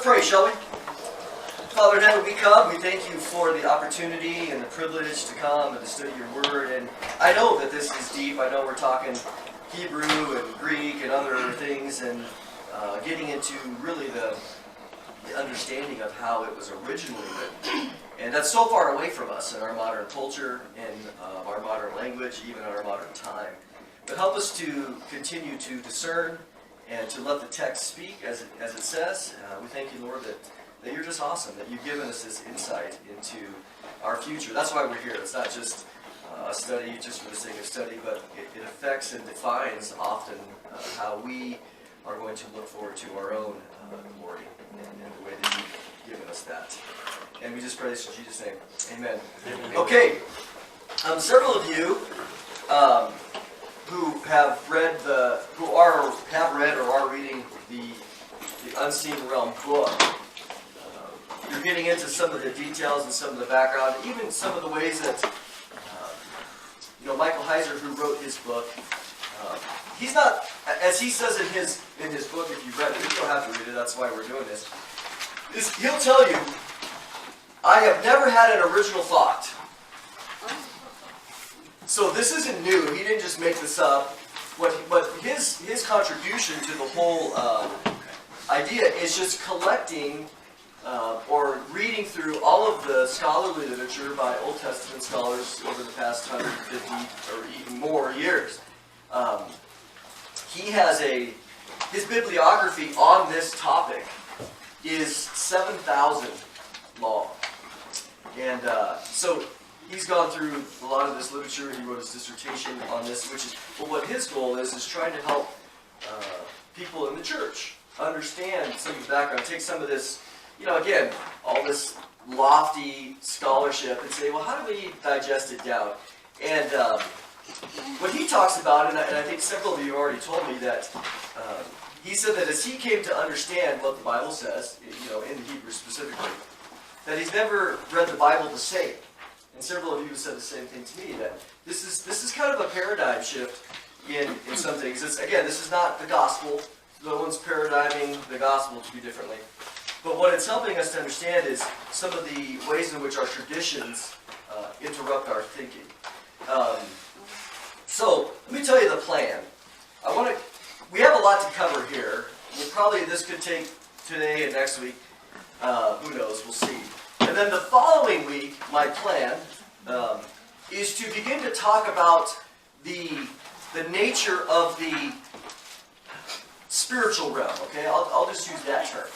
pray, shall we? Father in heaven, we come. We thank you for the opportunity and the privilege to come and to study your word. And I know that this is deep. I know we're talking Hebrew and Greek and other things, and getting into really the understanding of how it was originally written. And that's so far away from us in our modern culture and our modern language, even in our modern time. But help us to continue to discern and to let the text speak as it says. We thank you, Lord, that you're just awesome, that you've given us this insight into our future. That's why we're here. It's not just a study just for the sake of study, but it affects and defines often how we are going to look forward to our own glory and the way that you've given us that. And we just pray this in Jesus' name. Amen. Amen. Okay. Several of you who have read have read or are reading the Unseen Realm book. You're getting into some of the details and some of the background, even some of the ways that Michael Heiser, who wrote his book, he's not, as he says in his book. If you've read it, you don't have to read it. That's why we're doing this. He'll tell you, I have never had an original thought. So this isn't new. He didn't just make this up. But his contribution to the whole idea is just collecting or reading through all of the scholarly literature by Old Testament scholars over the past 150 or even more years. He has his bibliography on this topic is 7,000 long. And so he's gone through a lot of this literature. He wrote his dissertation on this, what his goal is trying to help people in the church understand some of the background, take some of this, again, all this lofty scholarship and say, well, how do we digest it down? And what he talks about, and I think several of you already told me that, he said that as he came to understand what the Bible says, in the Hebrew specifically, that he's never read the Bible the same. And several of you have said the same thing to me, that this is kind of a paradigm shift in some things. This is not the gospel. No one's paradigming the gospel to be differently. But what it's helping us to understand is some of the ways in which our traditions interrupt our thinking. So let me tell you the plan. We have a lot to cover here. This could take today and next week. Who knows? We'll see. And then the following week, my plan is to begin to talk about the nature of the spiritual realm. Okay, I'll just use that term.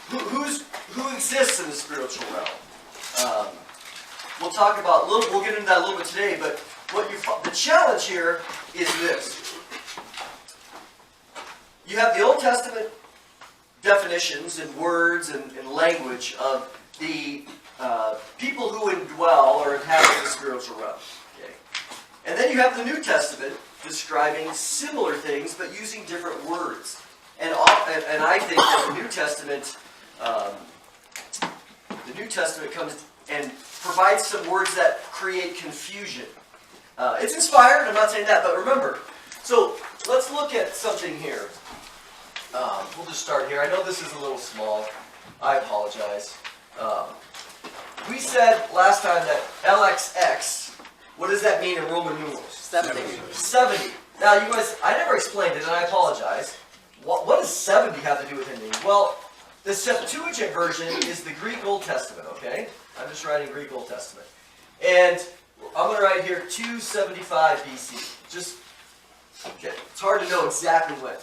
Who exists in the spiritual realm? We'll talk about we'll get into that a little bit today. But the challenge here is this: you have the Old Testament definitions and words and language of the people who indwell or inhabit the spiritual realm. Okay? And then you have the New Testament describing similar things but using different words. And I think that the New Testament comes and provides some words that create confusion. It's inspired, I'm not saying that, but remember. So let's look at something here. We'll just start here. I know this is a little small. I apologize. We said last time that LXX, what does that mean in Roman numerals? 70. Now, you guys, I never explained it, and I apologize. What does 70 have to do with anything? Well, the Septuagint version is the Greek Old Testament, okay? I'm just writing Greek Old Testament. And I'm going to write here 275 BC. Okay, it's hard to know exactly when.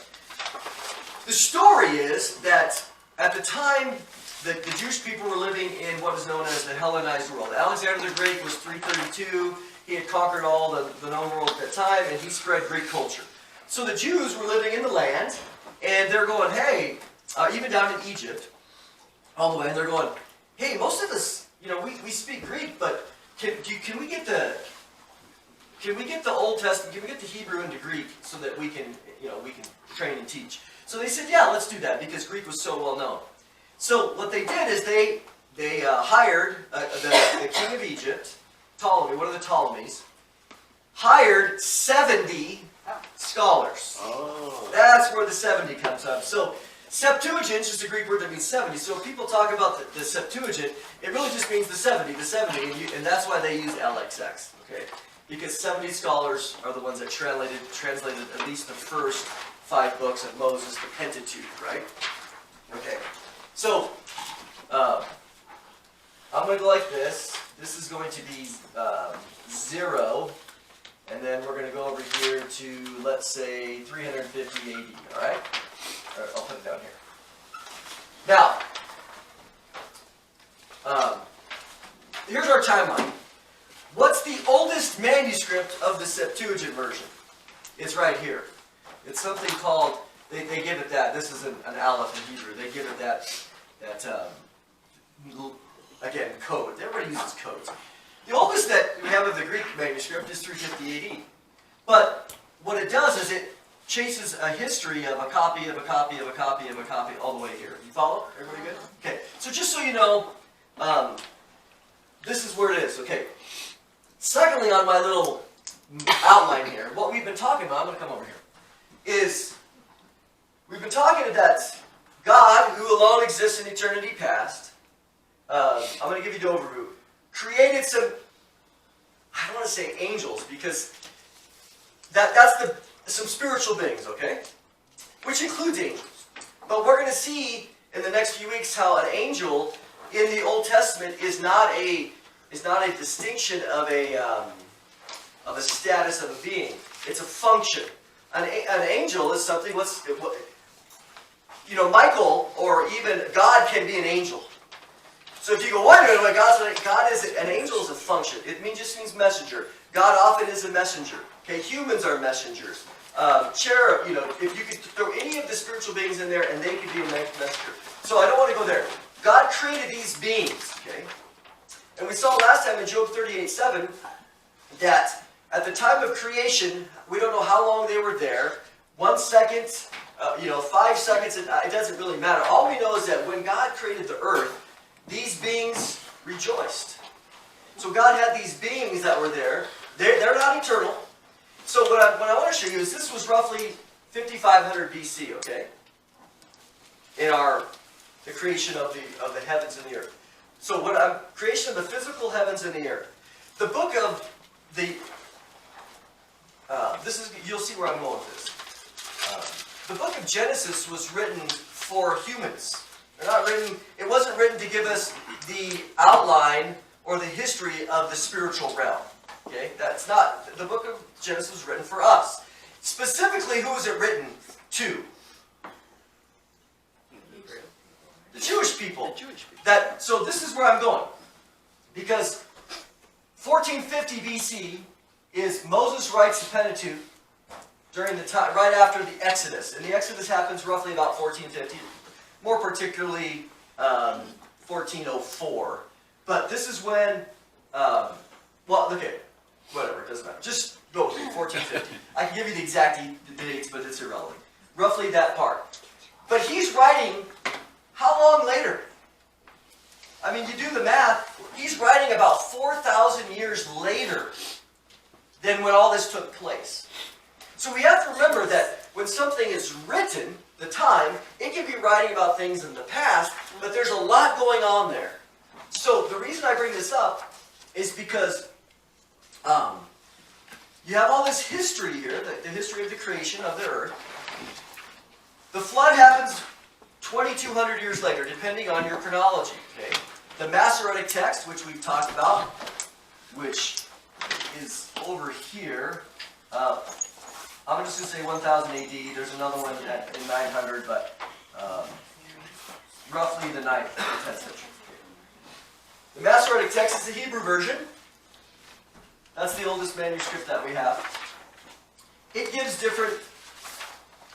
The story is that at the time the Jewish people were living in what is known as the Hellenized world. Alexander the Great was 332. He had conquered all the known world at that time, and he spread Greek culture. So the Jews were living in the land, and they're going, hey, even down in Egypt, all the way, and they're going, hey, most of us, we speak Greek, but can we get the Old Testament, can we get the Hebrew into Greek so that we can train and teach? So they said, yeah, let's do that, because Greek was so well known. So what they did is they hired the king of Egypt, Ptolemy, one of the Ptolemies, hired 70 scholars. Oh. That's where the 70 comes up. So Septuagint is just a Greek word that means 70. So if people talk about the Septuagint, it really just means the 70, and that's why they use LXX, okay? Because 70 scholars are the ones that translated at least the first 5 books of Moses, the Pentateuch, right? Okay, so I'm going to go like this. This is going to be 0, and then we're going to go over here to, let's say, 350 AD, all right? All right, I'll put it down here. Now, here's our timeline. What's the oldest manuscript of the Septuagint version? It's right here. It's something called, they give it that, this is an aleph in Hebrew, they give it that again, code. Everybody uses codes. The oldest that we have of the Greek manuscript is 350 AD. But what it does is it chases a history of a copy of a copy of a copy of a copy all the way here. You follow? Everybody good? Okay. So just so you know, this is where it is. Okay. Secondly, on my little outline here, what we've been talking about, I'm going to come over here, is we've been talking that God, who alone exists in eternity past, I'm going to give you the overview, created some, I don't want to say angels, because that's some spiritual beings, okay? Which includes angels. But we're going to see in the next few weeks how an angel in the Old Testament is not a distinction of a status of a being. It's a function. An angel is something. Michael or even God can be an angel. So if you go, wait a minute, God is an angel is a function. It just means messenger. God often is a messenger. Okay, humans are messengers. Cherub, if you could throw any of the spiritual beings in there and they could be a messenger. So I don't want to go there. God created these beings, okay? And we saw last time in Job 38:7 that at the time of creation, we don't know how long they were there. 1 second, 5 seconds, it doesn't really matter. All we know is that when God created the earth, these beings rejoiced. So God had these beings that were there. They're not eternal. So what I want to show you is this was roughly 5500 BC, okay? In the creation of the heavens and the earth. So creation of the physical heavens and the earth. The book of you'll see where I'm going with this. The book of Genesis was written for humans. It wasn't written to give us the outline or the history of the spiritual realm. Okay, that's not, the book of Genesis was written for us. Specifically, who was it written to? The Jewish people. So this is where I'm going. Because 1450 BC is Moses writes the Pentateuch during the time, right after the Exodus. And the Exodus happens roughly about 1450. More particularly, 1404. But this is when, whatever, it doesn't matter. Just go with me, 1450. I can give you the exact dates, but it's irrelevant. Roughly that part. But he's writing, how long later? I mean, you do the math, he's writing about 4,000 years later than when all this took place. So we have to remember that when something is written, the time, it can be writing about things in the past, but there's a lot going on there. So the reason I bring this up is because you have all this history here, the history of the creation of the earth. The flood happens 2,200 years later, depending on your chronology. Okay? The Masoretic text, which we've talked about, which is over here. I'm just going to say 1000 AD. There's another one in 900, but roughly the 9th or 10th century. The Masoretic text is the Hebrew version. That's the oldest manuscript that we have. It gives different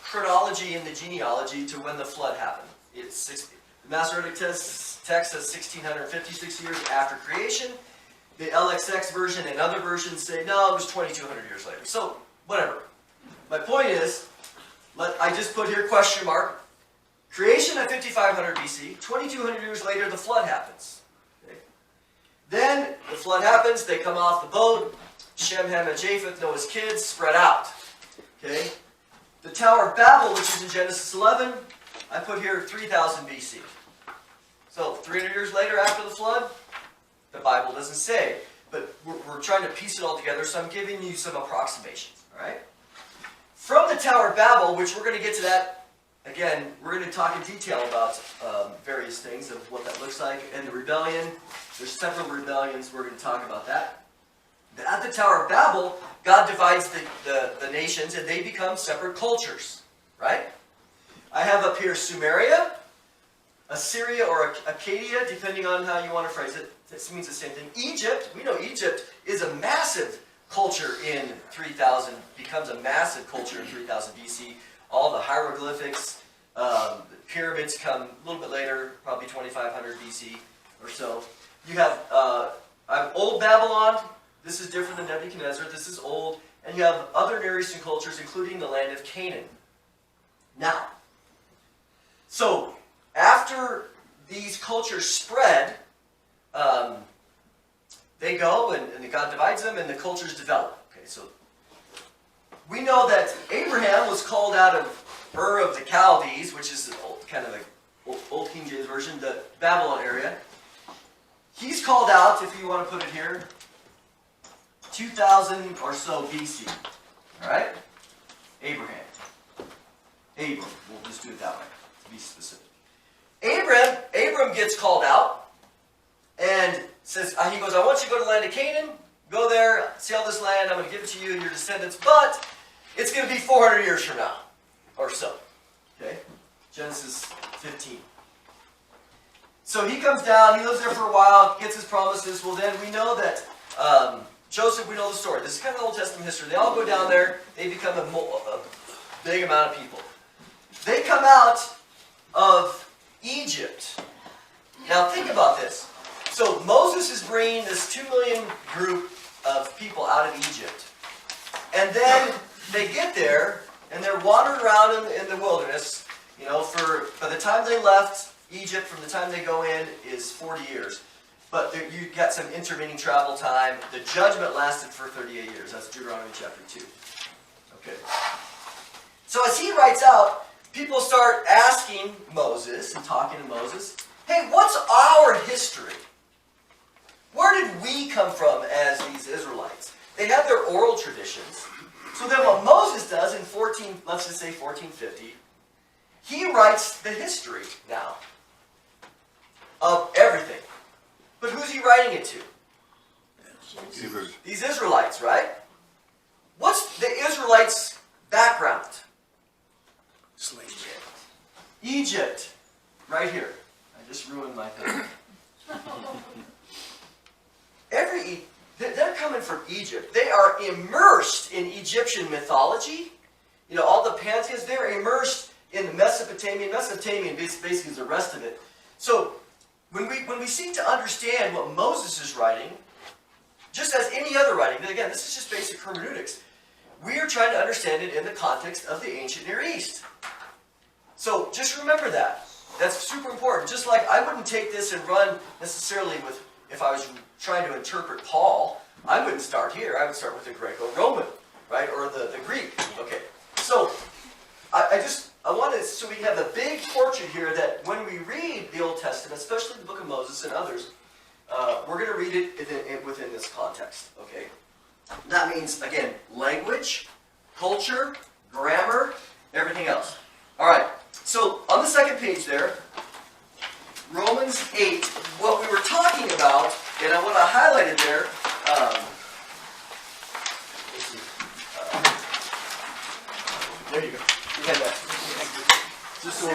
chronology in the genealogy to when the flood happened. The Masoretic text says 1656 years after creation. The LXX version and other versions say, no, it was 2,200 years later. So, whatever. My point is, I just put here question mark. Creation at 5500 BC, 2,200 years later, the flood happens. Okay. Then the flood happens, they come off the boat, Shem, Ham, and Japheth, Noah's kids, spread out. Okay. The Tower of Babel, which is in Genesis 11, I put here 3000 BC. So 300 years later after the flood, the Bible doesn't say. But we're trying to piece it all together, so I'm giving you some approximations. All right? From the Tower of Babel, which we're going to get to that, again, we're going to talk in detail about various things of what that looks like. And the rebellion, there's several rebellions, we're going to talk about that. At the Tower of Babel, God divides the nations and they become separate cultures. Right? I have up here Sumeria, Assyria or Acadia, depending on how you want to phrase it. This means the same thing. Egypt, we know Egypt is a massive culture in 3000, becomes a massive culture in 3000 BC. All the hieroglyphics, the pyramids come a little bit later, probably 2500 BC or so. You have Old Babylon. This is different than Nebuchadnezzar. This is old. And you have other Near Eastern cultures, including the land of Canaan. Now, so after these cultures spread, they go and God divides them and the cultures develop. Okay, so we know that Abraham was called out of Ur of the Chaldees, which is kind of the old King James version, the Babylon area. He's called out, if you want to put it here, 2000 or so BC. All right? Abraham. Abram. We'll just do it that way, to be specific. Abram gets called out and says, he goes, I want you to go to the land of Canaan, go there, see all this land, I'm going to give it to you and your descendants, but it's going to be 400 years from now, or so. Okay? Genesis 15. So he comes down, he lives there for a while, gets his promises. Well then, we know that Joseph, we know the story. This is kind of Old Testament history. They all go down there, they become a big amount of people. They come out of Egypt. Now think about this. So Moses is bringing this 2 million group of people out of Egypt. And then they get there, and they're wandering around in the wilderness. You know, by the time they left Egypt, from the time they go in, is 40 years. But you got some intervening travel time. The judgment lasted for 38 years. That's Deuteronomy chapter 2. Okay. So as he writes out, people start asking Moses and talking to Moses, hey, what's our history? Where did we come from as these Israelites? They have their oral traditions. So then what Moses does in let's just say 1450, he writes the history now of everything. But who's he writing it to? These Israelites, right? What's the Israelites' background? Slave. Egypt. Right here. I just ruined my thing. They're coming from Egypt. They are immersed in Egyptian mythology. You know, all the pantheons, they're immersed in the Mesopotamian. Mesopotamian basically is the rest of it. So, when we seek to understand what Moses is writing, just as any other writing, and again, this is just basic hermeneutics, we are trying to understand it in the context of the ancient Near East. So, just remember that. That's super important. Just like I wouldn't take this and run necessarily with, if I was trying to interpret Paul, I wouldn't start here. I would start with the Greco-Roman, right? Or the Greek. Okay. So, I wanted, so we have the big portrait here that when we read the Old Testament, especially the book of Moses and others, we're going to read it within this context. Okay. That means, again, language, culture, grammar, everything else. All right. So, on the second page there, Romans 8, what we were talking about, and what I highlighted there, there you go. You had that. Just so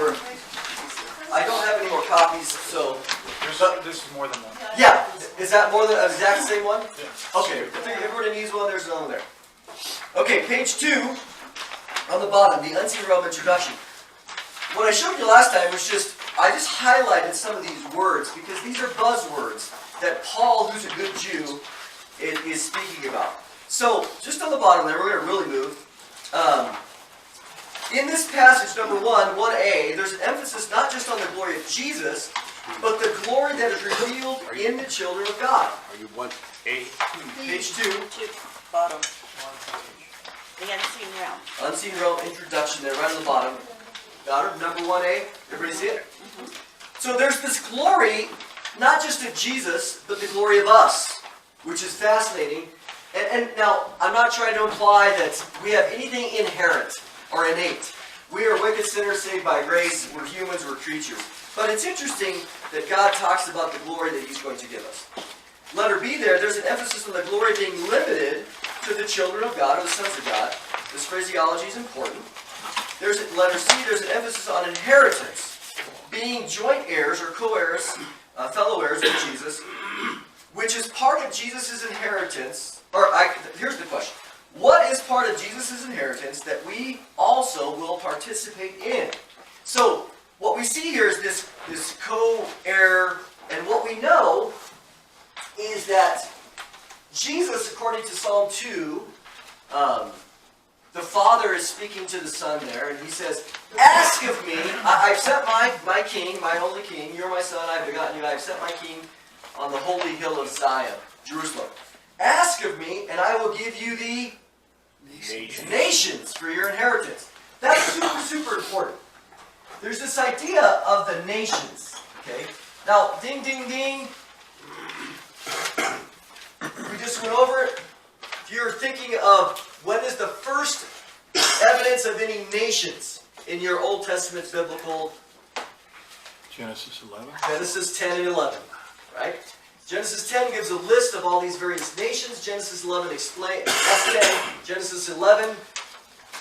I don't have any more copies, so... This is more than one. Yeah. Is that more than an exact same one? Yeah. Okay. If everyone needs one, there's another there. Okay, page 2, on the bottom, the Unseen Realm introduction. What I showed you last time was I just highlighted some of these words because these are buzzwords that Paul, who's a good Jew, is speaking about. So, just on the bottom there, we're going to really move. In this passage, number 1a, there's an emphasis not just on the glory of Jesus, but the glory that is revealed in the children of God. Are you 1A? Page 2. Bottom. The unseen realm. Unseen Realm introduction there, right on the bottom. Got it? Number 1A? Everybody see it? So there's this glory, not just of Jesus, but the glory of us, which is fascinating. And now, I'm not trying to imply that we have anything inherent or innate. We are wicked sinners saved by grace. We're humans, we're creatures. But it's interesting that God talks about the glory that He's going to give us. Letter B there's an emphasis on the glory being limited to the children of God or the sons of God. This phraseology is important. There's letter C, there's an emphasis on inheritance, being joint heirs or co-heirs, fellow heirs with Jesus, which is part of Jesus' inheritance. Here's the question. What is part of Jesus' inheritance that we also will participate in? So, what we see here is this co-heir, and what we know is that Jesus, according to Psalm 2, the Father is speaking to the Son there, and He says, ask of me, I've set my King, my holy King, you're my Son, I've begotten you, I've set my King on the holy hill of Zion, Jerusalem. Ask of me, and I will give you the nations for your inheritance. That's super, super important. There's this idea of the nations. Okay? Now, ding, ding, ding. We just went over it. If you're thinking of when is the first evidence of any nations in your Old Testament biblical Genesis 11. Genesis 10 and 11, right? Genesis 10 gives a list of all these various nations. Genesis 11 explains. That's 10. Genesis 11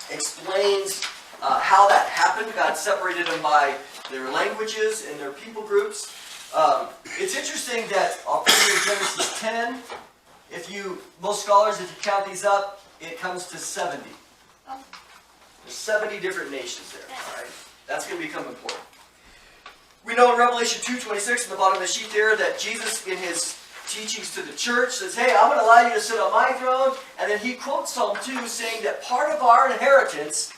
explains how that happened. God separated them by their languages and their people groups. It's interesting that I'll put here Genesis 10. Most scholars, if you count these up, it comes to 70. There's 70 different nations there. All right, that's going to become important. We know in Revelation 2:26, in the bottom of the sheet there, that Jesus, in His teachings to the church, says, hey, I'm going to allow you to sit on my throne. And then He quotes Psalm 2, saying that part of our inheritance,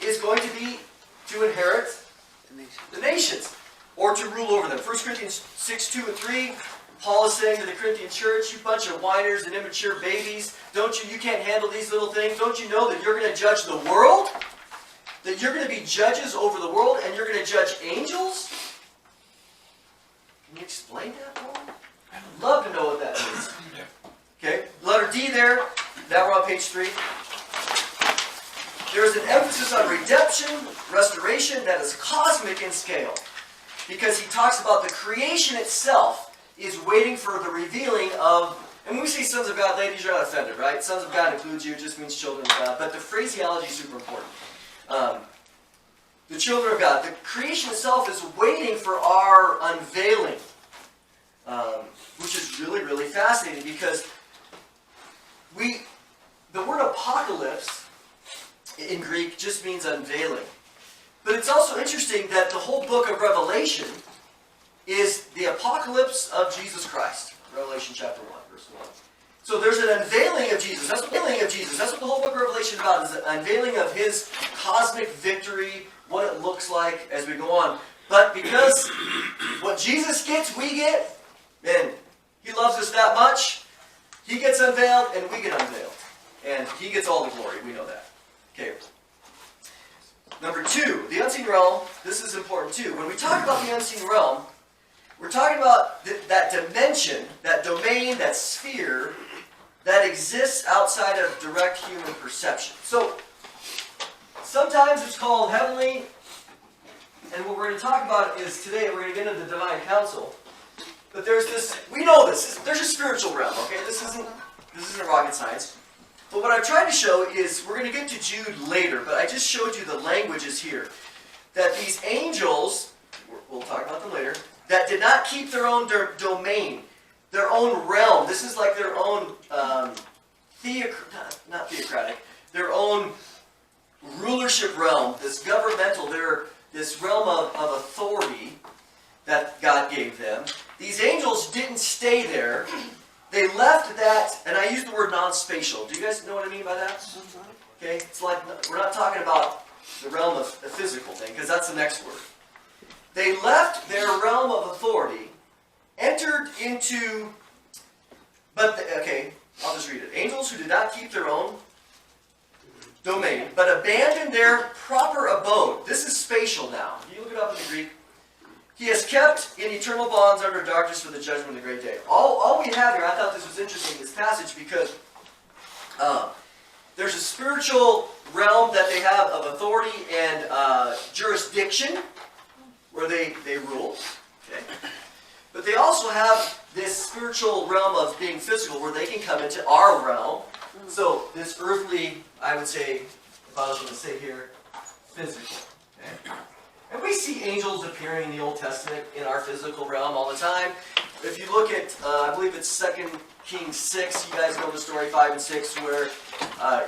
is going to be to inherit the nations, or to rule over them. 1 Corinthians 6:2 and 3, Paul is saying to the Corinthian church, you bunch of whiners and immature babies, you can't handle these little things. Don't you know that you're going to judge the world? That you're going to be judges over the world, and you're going to judge angels? Can you explain that, Paul? I'd love to know what that means. Okay, letter D there. Now we're on page 3. There is an emphasis on redemption, restoration that is cosmic in scale. Because he talks about the creation itself is waiting for the revealing of, and when we say sons of God, ladies, you're not offended, right? Sons of God includes you, it just means children of God. But the phraseology is super important. The children of God. The creation itself is waiting for our unveiling, which is really, really fascinating because the word apocalypse in Greek just means unveiling. But it's also interesting that the whole book of Revelation is the apocalypse of Jesus Christ. Revelation chapter 1, verse 1. So there's an unveiling of Jesus. That's what the whole book of Revelation is about, is the unveiling of His cosmic victory, what it looks like as we go on. But because what Jesus gets, we get, and He loves us that much, He gets unveiled and we get unveiled. And He gets all the glory. We know that. Okay. Number 2, the unseen realm. This is important too. When we talk about the unseen realm, we're talking about that dimension, that domain, that sphere that exists outside of direct human perception. So, sometimes it's called heavenly, and what we're going to talk about is today, we're going to get into the divine council. But there's this, we know this, there's a spiritual realm, okay? This isn't rocket science. But what I've tried to show is, we're going to get to Jude later, but I just showed you the languages here. That these angels, we'll talk about them later, that did not keep their own domain, their own realm. This is like their own not theocratic, their own rulership realm, this governmental, this realm of authority that God gave them. These angels didn't stay there. They left that, and I use the word non-spatial. Do you guys know what I mean by that? Okay, it's like, we're not talking about the realm of the physical thing, because that's the next word. They left their realm of authority, entered into, I'll just read it. Angels who did not keep their own domain, but abandoned their proper abode. This is spatial now. You look it up in the Greek. He has kept in eternal bonds under darkness for the judgment of the great day. All we have here, I thought this was interesting, this passage, because there's a spiritual realm that they have of authority and jurisdiction, where they rule. Okay? But they also have this spiritual realm of being physical, where they can come into our realm. So this earthly, I would say, if I was going to say here, physical. Okay? And we see angels appearing in the Old Testament in our physical realm all the time. If you look at, I believe it's 2 Kings 6, you guys know the story, 5 and 6, where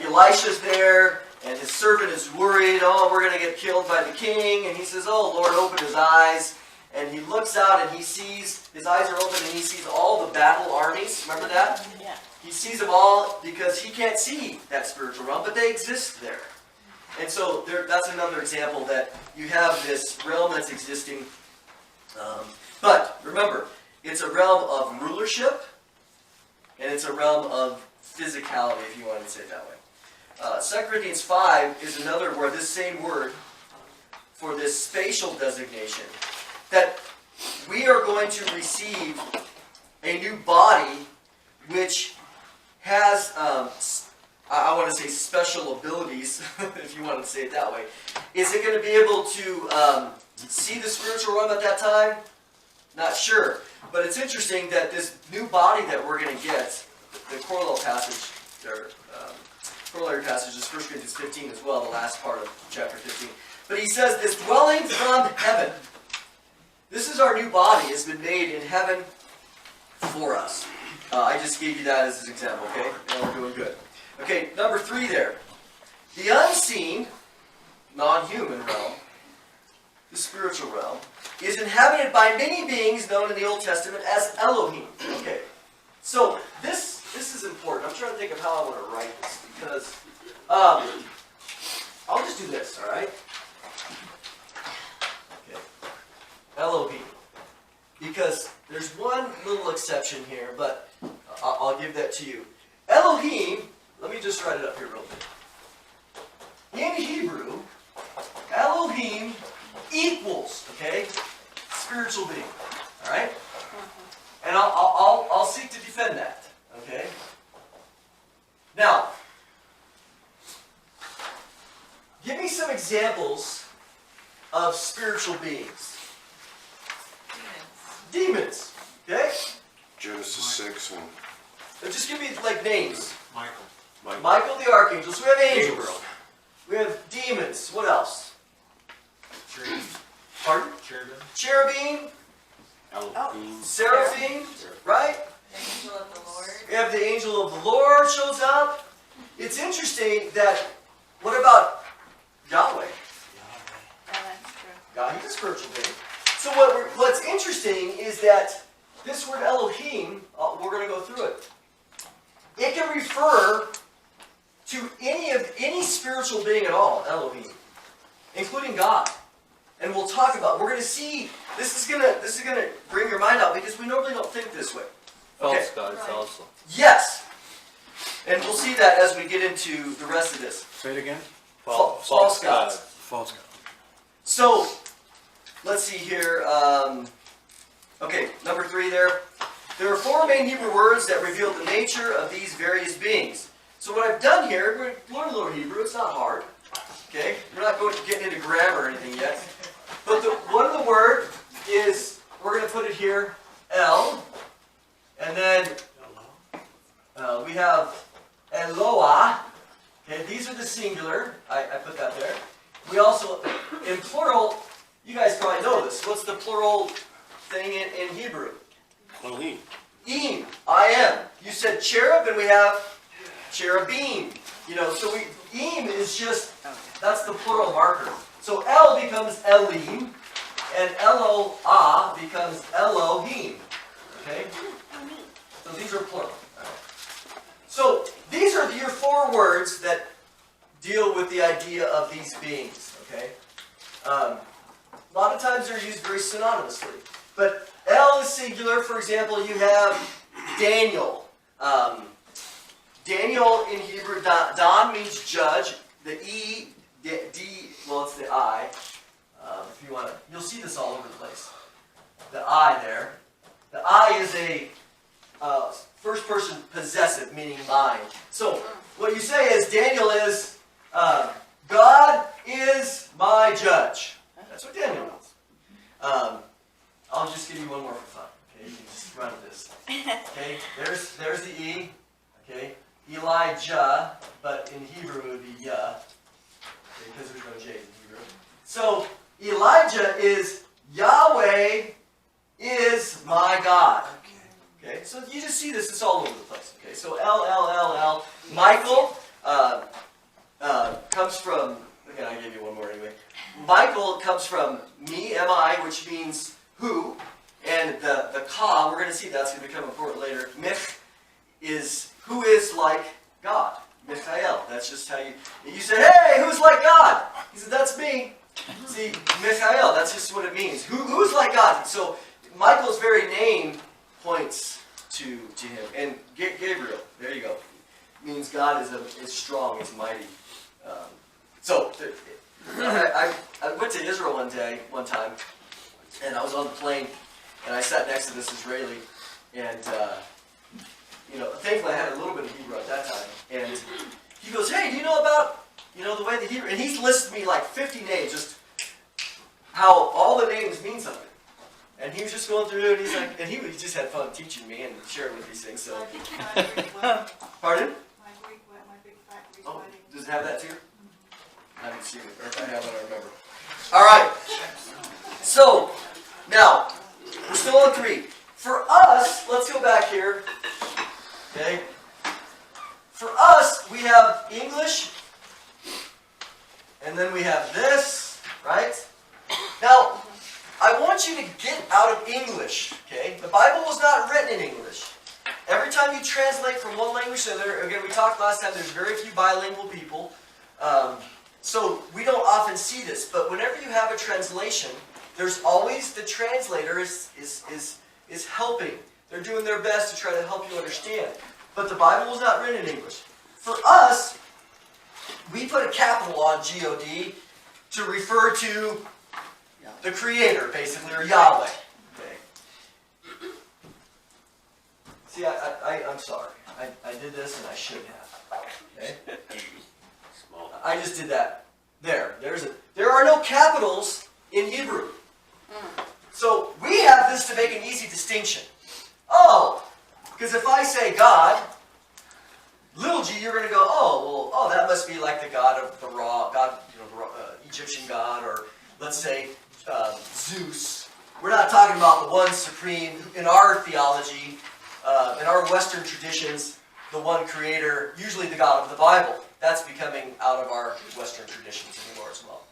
Elisha's there, and his servant is worried, oh, we're going to get killed by the king. And he says, oh, Lord, open his eyes. And he looks out and he sees, his eyes are open and he sees all the battle armies. Remember that? Yeah. He sees them all because he can't see that spiritual realm, but they exist there. And so that's another example that you have this realm that's existing. But remember, it's a realm of rulership, and it's a realm of physicality, if you want to say it that way. 2 Corinthians 5 is another where this same word for this spatial designation, that we are going to receive a new body which has, I want to say special abilities, if you want to say it that way. Is it going to be able to see the spiritual realm at that time? Not sure. But it's interesting that this new body that we're going to get, the corollary passage, corollary passage is 1 Corinthians 15 as well, the last part of chapter 15. But he says, this dwelling from heaven. This is our new body, has been made in heaven for us. I just gave you that as an example, okay? And we're doing good. Okay, number 3 there. The unseen, non-human realm, the spiritual realm, is inhabited by many beings known in the Old Testament as Elohim. Okay, so this is important. I'm trying to think of how I want to write this, because I'll just do this, all right? Okay, Elohim. Because there's one little exception here, but I'll give that to you. Elohim, let me just write it up here real quick. In Hebrew, Elohim equals, okay, spiritual being. All right? And I'll seek to defend that. Okay? Now, give me some examples of spiritual beings. Demons. Okay? Genesis 6 and Just give me like names. Michael. Michael the archangel. So we have angels. Gabriel. We have demons. What else? Cherubim. Pardon? Cherubim. Cherubim, Elohim. seraphim, right? Angel of the Lord. We have the angel of the Lord shows up. It's interesting that, what about Yahweh? Yeah, that's true. God, he's a spiritual being. So what's interesting is that this word Elohim, we're going to go through it. It can refer to any spiritual being at all, Elohim, including God. And we'll talk about. We're going to see. This is gonna bring your mind out because we normally don't think this way. Okay. False gods Right. also. Yes. And we'll see that as we get into the rest of this. Say it again. False gods. False God. So, let's see here. Okay, number 3 there. There are 4 main Hebrew words that reveal the nature of these various beings. So what I've done here, we're learning a little Hebrew. It's not hard. Okay? We're not getting into grammar or anything yet. But one of the word is, we're going to put it here, El. And then we have Eloah. Okay, these are the singular. I put that there. We also, in plural, you guys probably know this. What's the plural thing in Hebrew? Elohim. Im, I-M. You said cherub, and we have cherubim. You know, so Im is just, that's the plural marker. So El becomes Elim, and Eloah becomes Elohim. Okay? So these are plural. So these are your 4 words that deal with the idea of these beings. Okay? A lot of times they're used very synonymously. But El is singular. For example, you have Daniel. Daniel in Hebrew, Dan means judge. the E, D, well, it's the I. If you want to, you'll see this all over the place. The I there. The I is a first person possessive, meaning mine. So what you say is Daniel is, God is my judge. That's what Daniel means. I'll just give you one more for fun. Okay, you can just run with this. Okay, there's the E. Okay, Elijah, but in Hebrew it would be Yah. Okay, because there's no J in Hebrew. So Elijah is Yahweh is my God. Okay, so you just see this. It's all over the place. Okay, so L. Michael comes from. Again, I gave you one more anyway. Michael comes from me, M-I, which means who, and the ka. We're going to see that's going to become important later. Mich is who is like God. Michael. That's just how you say, hey, who's like God? He said, that's me. See, Michael. That's just what it means. Who's like God? So Michael's very name points to him. And Gabriel, there you go, means God is strong, is mighty. I went to Israel one time, and I was on the plane, and I sat next to this Israeli, and thankfully I had a little bit of Hebrew at that time, and he goes, hey, do you know about, the way the Hebrew, and he's listed me like 50 names, just how all the names mean something. And he was just going through it, and he's like, and he just had fun teaching me and sharing with these things. So, pardon? My big fat Greek Oh, wedding. does it have that too? I haven't seen it, or if I have it, I remember. All right. So now we're still on 3. For us, let's go back here. Okay. For us, we have English, and then we have this, right? Now, I want you to get out of English, okay? The Bible was not written in English. Every time you translate from one language to another, again, we talked last time, there's very few bilingual people. So we don't often see this, but whenever you have a translation, there's always the translator is helping. They're doing their best to try to help you understand. But the Bible was not written in English. For us, we put a capital on G-O-D to refer to the Creator, basically, or Yahweh. Okay. See, I'm sorry. I did this and I shouldn't have. Okay. I just did that. There are no capitals in Hebrew. So we have this to make an easy distinction. Oh, because if I say God, little g, you're going to go, that must be like the God of the Egyptian God, or let's say Zeus. We're not talking about the one supreme in our theology, in our Western traditions, the one creator, usually the God of the Bible. That's becoming out of our Western traditions anymore as well.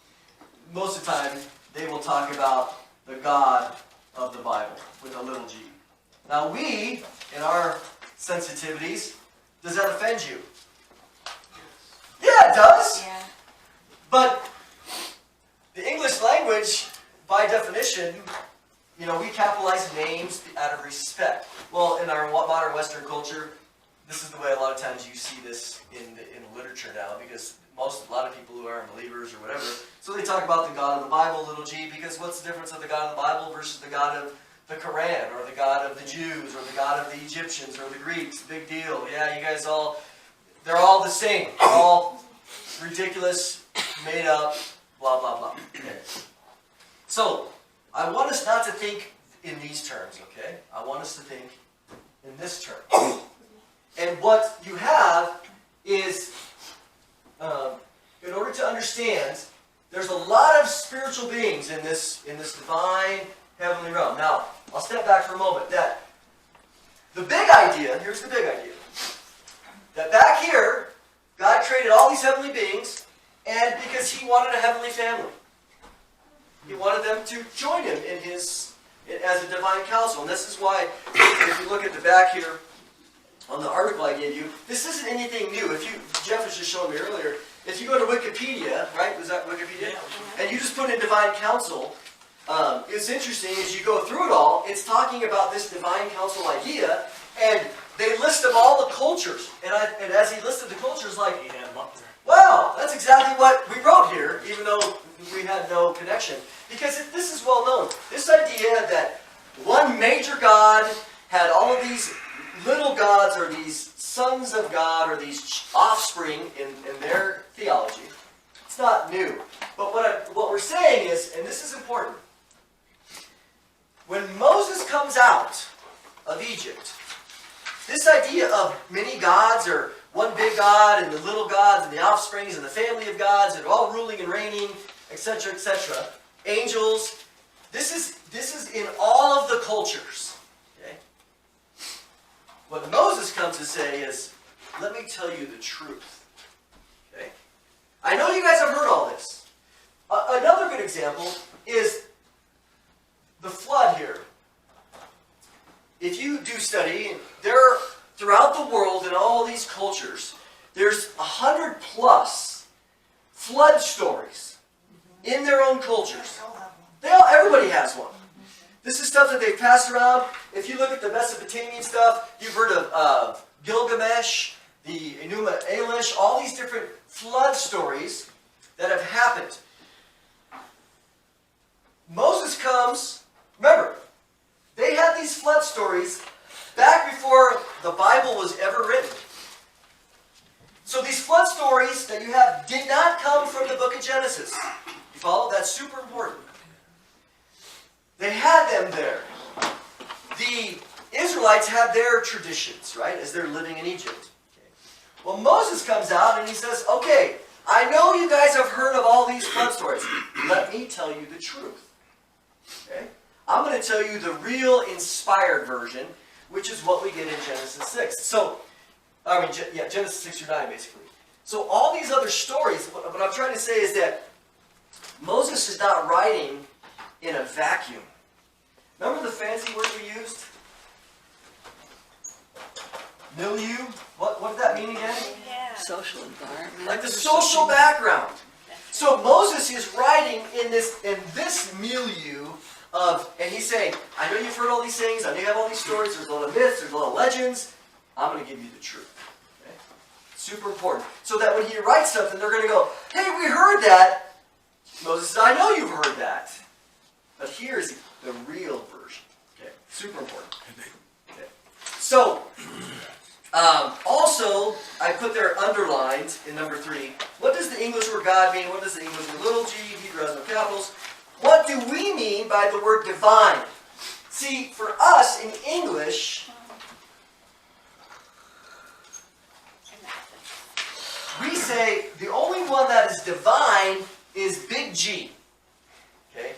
Most of the time, they will talk about the God of the Bible with a little g. Now we, in our sensitivities, does that offend you? Yeah, it does. Yeah. But the English language, by definition, we capitalize names out of respect. Well, in our modern Western culture, this is the way a lot of times you see this in literature now, because a lot of people who aren't believers or whatever, so they talk about the God of the Bible, little g, because what's the difference of the God of the Bible versus the God of the Quran, or the God of the Jews, or the God of the Egyptians, or the Greeks? Big deal. Yeah, you guys they're all the same. They're all ridiculous, made up, blah, blah, blah. Okay. So, I want us not to think in these terms, okay? I want us to think in this term. And what you have is, in order to understand, there's a lot of spiritual beings in this divine heavenly realm. Now, I'll step back for a moment. That the big idea, here's the big idea, that back here, God created all these heavenly beings, and because He wanted a heavenly family. He wanted them to join Him as a divine council. And this is why, if you look at the back here, on the article I gave you, this isn't anything new. Jeff was just showing me earlier, if you go to Wikipedia, right? Was that Wikipedia? And you just put in divine council, it's interesting, as you go through it all, it's talking about this divine council idea, and they list them all the cultures. And as he listed the cultures, like, He had them up there. wow, that's exactly what we wrote here, even though we had no connection. Because this is well known. This idea that one major God had all of these little gods, or these sons of God, or these offspring in their theology. It's not new. But what we're saying is, and this is important, when Moses comes out of Egypt, this idea of many gods, or one big God, and the little gods, and the offsprings, and the family of gods, and all ruling and reigning, etc., etc., angels, this is in all of the cultures. Okay? What Moses comes to say is, let me tell you the truth. Okay? I know you guys have heard all this. Another good example is the flood here. If you do study, throughout the world in all these cultures, there's 100 plus flood stories in their own cultures. Everybody has one. This is stuff that they've passed around. If you look at the Mesopotamian stuff, you've heard of Gilgamesh, the Enuma Elish, all these different flood stories that have happened. Moses comes, remember, they had these flood stories back before the Bible was ever written. So these flood stories that you have did not come from the book of Genesis. You follow? That's super important. They had them there. The Israelites had their traditions, right, as they're living in Egypt. Okay. Well, Moses comes out and he says, okay, I know you guys have heard of all these flood stories. Let me tell you the truth. Okay? I'm going to tell you the real inspired version, which is what we get in Genesis 6. So, Genesis 6 through 9, basically. So all these other stories, what I'm trying to say is that Moses is not writing in a vacuum. Remember the fancy word we used? Milieu? What did that mean again? Yeah. Social environment. Like the social background. So Moses is writing in this milieu of, and he's saying, I know you've heard all these things, I know you have all these stories, there's a lot of myths, there's a lot of legends, I'm going to give you the truth. Okay? Super important. So that when he writes something, they're going to go, hey, we heard that. Moses says, I know you've heard that. But here's the real version. Okay? Super important. Okay. So, also, I put there underlined in number 3. What does the English word God mean? What does the English word little g, Hebrew has no capitals? What do we mean by the word divine? See, for us in English, we say the only one that is divine is big G. Okay?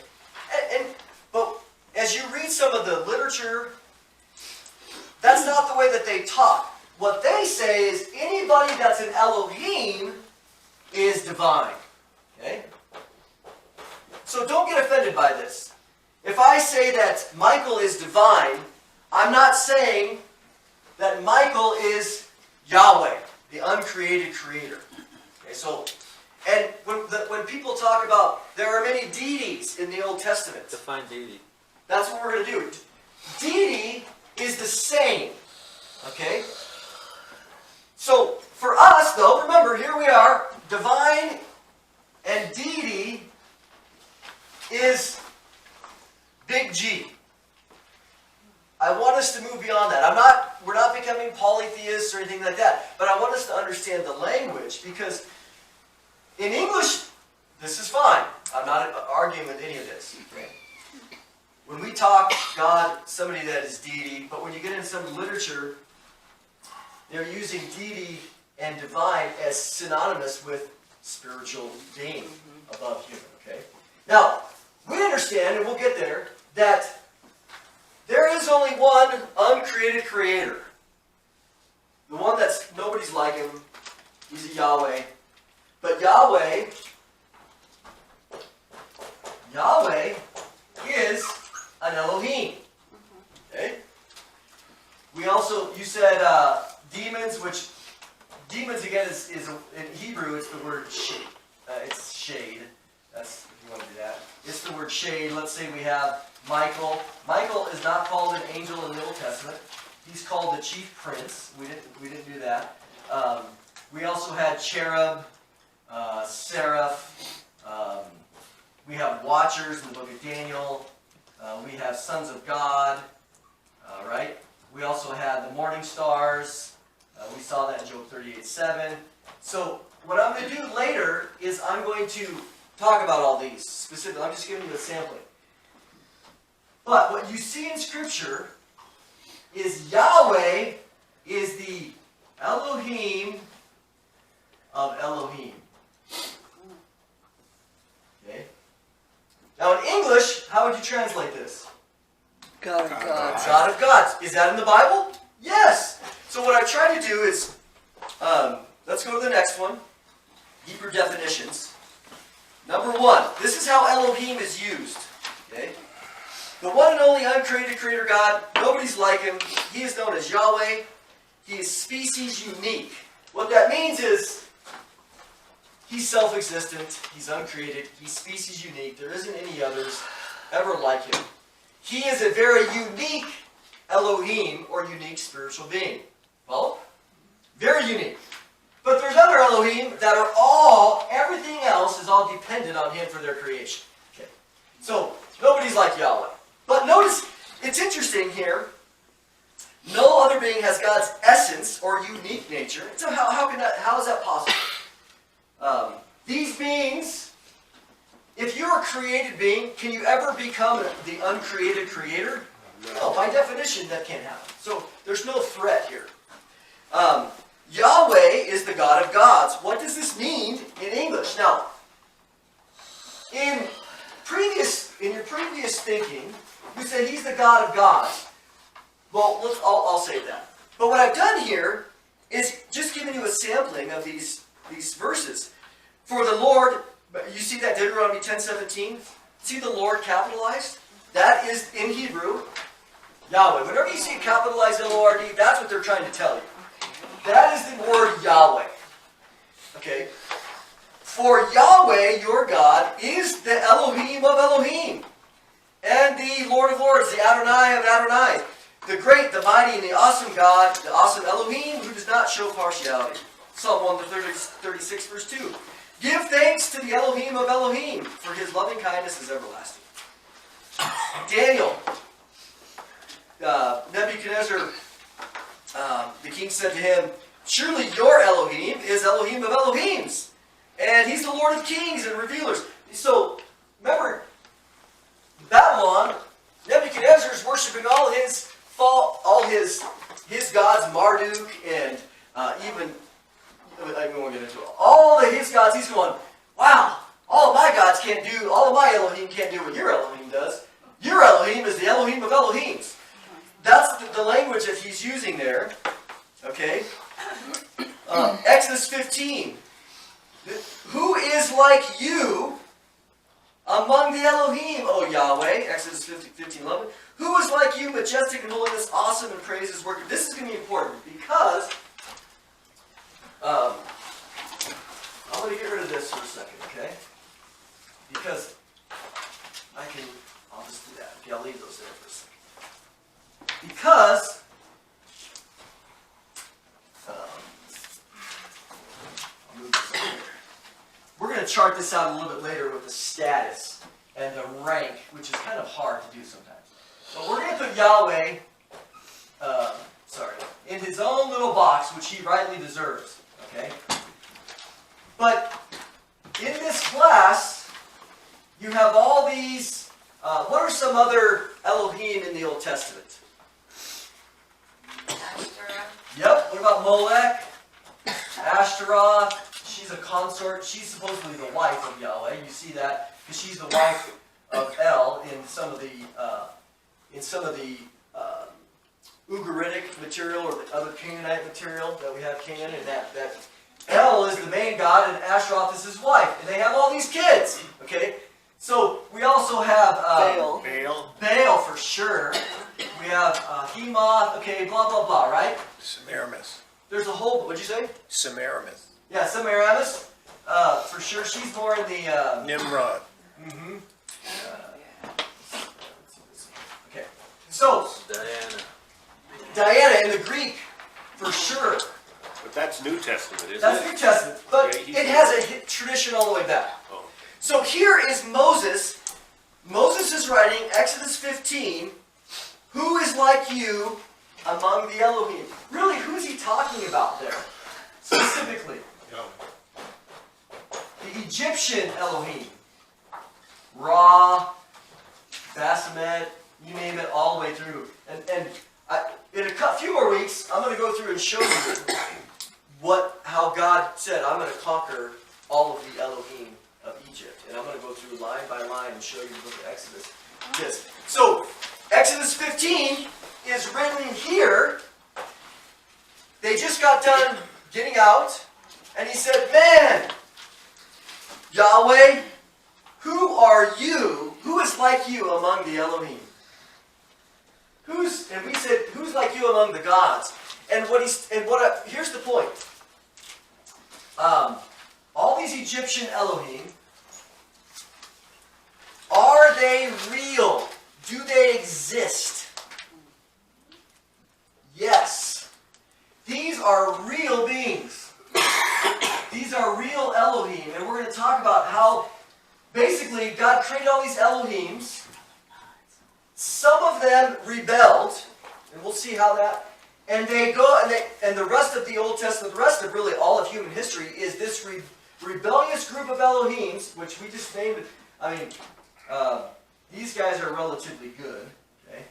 But as you read some of the literature, that's not the way that they talk. What they say is anybody that's an Elohim is divine. Okay? So don't get offended by this. If I say that Michael is divine, I'm not saying that Michael is Yahweh, the uncreated creator. Okay, so, and when people talk about there are many deities in the Old Testament, Define deity. that's what we're going to do. Deity is the same. Okay? So, for us, though, remember, here we are, divine and deity is big G. I want us to move beyond that. We're not becoming polytheists or anything like that, but I want us to understand the language, because in English, this is fine. I'm not arguing with any of this. Okay? When we talk God, somebody that is deity, but when you get into some literature, they're using deity and divine as synonymous with spiritual being above human. Okay? Now, we understand, and we'll get there, that there is only one uncreated creator. The one that's nobody's like him. He's a Yahweh. But Yahweh is an Elohim. Okay? We also, you said demons, which demons again is in Hebrew, it's the word shade. It's shade. That's, if you want to do that. It's the word shade. Let's say we have Michael. Michael is not called an angel in the Old Testament. He's called the chief prince. We didn't do that. We also had cherub, seraph. We have watchers in the book of Daniel. We have sons of God. Right? We also had the morning stars. We saw that in Job 38:7. So what I'm going to do later is I'm going to talk about all these specifically. I'm just giving you a sampling. But what you see in Scripture is Yahweh is the Elohim of Elohim. Okay? Now in English, how would you translate this? God of gods. God of gods. Is that in the Bible? Yes. So what I try to do is, let's go to the next one. Hebrew definitions. Number one, this is how Elohim is used. Okay? The one and only uncreated creator God, nobody's like him. He is known as Yahweh. He is species unique. What that means is, he's self-existent, he's uncreated, he's species unique. There isn't any others ever like him. He is a very unique Elohim, or unique spiritual being. Follow? Very unique. But there's other Elohim that are all, everything else is all dependent on him for their creation. Okay. So, nobody's like Yahweh. But notice, it's interesting here, no other being has God's essence or unique nature. So how is that possible? These beings, if you're a created being, can you ever become the uncreated creator? No, by definition that can't happen. So there's no threat here. Yahweh is the God of gods. What does this mean in English? Now, in your previous thinking, you said he's the God of gods. Well, I'll say that. But what I've done here is just giving you a sampling of these verses. For the Lord, you see that Deuteronomy 10:17? See the Lord capitalized? That is in Hebrew, Yahweh. Whenever you see it capitalized L-O-R-D, that's what they're trying to tell you. That is the word Yahweh. Okay? For Yahweh, your God, is the Elohim of Elohim. And the Lord of Lords, the Adonai of Adonai. The great, the mighty, and the awesome God, the awesome Elohim, who does not show partiality. Psalm 136, verse 2. Give thanks to the Elohim of Elohim, for his loving kindness is everlasting. Daniel, Nebuchadnezzar, the king said to him, surely your Elohim is Elohim of Elohims, and he's the Lord of kings and revealers. So, remember, Babylon, Nebuchadnezzar is worshiping all his gods, Marduk, and even, I won't get into it. All of his gods, he's going, wow, all of my gods can't do, all of my Elohim can't do what your Elohim does. Your Elohim is the Elohim of Elohims. That's the language that he's using there. Okay? Exodus 15. Who is like you among the Elohim, O Yahweh? Exodus 15:11. Who is like you, majestic in holiness, awesome in praise, his work? This is going to be important because I'm going to get rid of this for a second, okay? Because I'll just do that. Okay, I'll leave those there for a second. Because I'll move this over here. We're going to chart this out a little bit later with the status and the rank, which is kind of hard to do sometimes. But we're going to put Yahweh, in his own little box, which he rightly deserves. Okay? But in this class, you have all these. What are some other Elohim in the Old Testament? Ashtoreth. Yep. What about Molech? Ashtaroth. She's a consort. She's supposedly the wife of Yahweh. You see that because she's the wife of El in some of the Ugaritic material or the other Canaanite material that we have Canaan, and that El is the main god and Ashtaroth is his wife, and they have all these kids. Okay, so we also have Baal for sure. We have Hemoth. Okay, blah blah blah. Right? Semiramis. There's a whole. What'd you say? Semiramis. Yeah, Semiramis. for sure. She's more in the. Nimrod. Mm-hmm. Okay. So Diana in the Greek, for sure. But that's New Testament, isn't That's it? New Testament, but Yeah, it has a tradition all the way back. Oh. So here is Moses. Moses is writing Exodus 15. Who is like you among the Elohim? Really, who's he talking about there? Specifically. The Egyptian Elohim. Ra, Baphomet, you name it, all the way through. And in a few more weeks, I'm going to go through and show you how God said, I'm going to conquer all of the Elohim of Egypt. And I'm going to go through line by line and show you the book of Exodus. Yes. So, Exodus 15 is written here. They just got done getting out. And he said, man, Yahweh, who are you? Who is like you among the Elohim? And we said, who's like you among the gods? And here's the point. All these Egyptian Elohim, are they real? Do they exist? Yes. These are real beings. These are real Elohim. And we're going to talk about how basically God created all these Elohims. Some of them rebelled, and we'll see how that. And they go, and the rest of the Old Testament, the rest of really all of human history, is this rebellious group of Elohims, which we just named. I mean, these guys are relatively good, okay?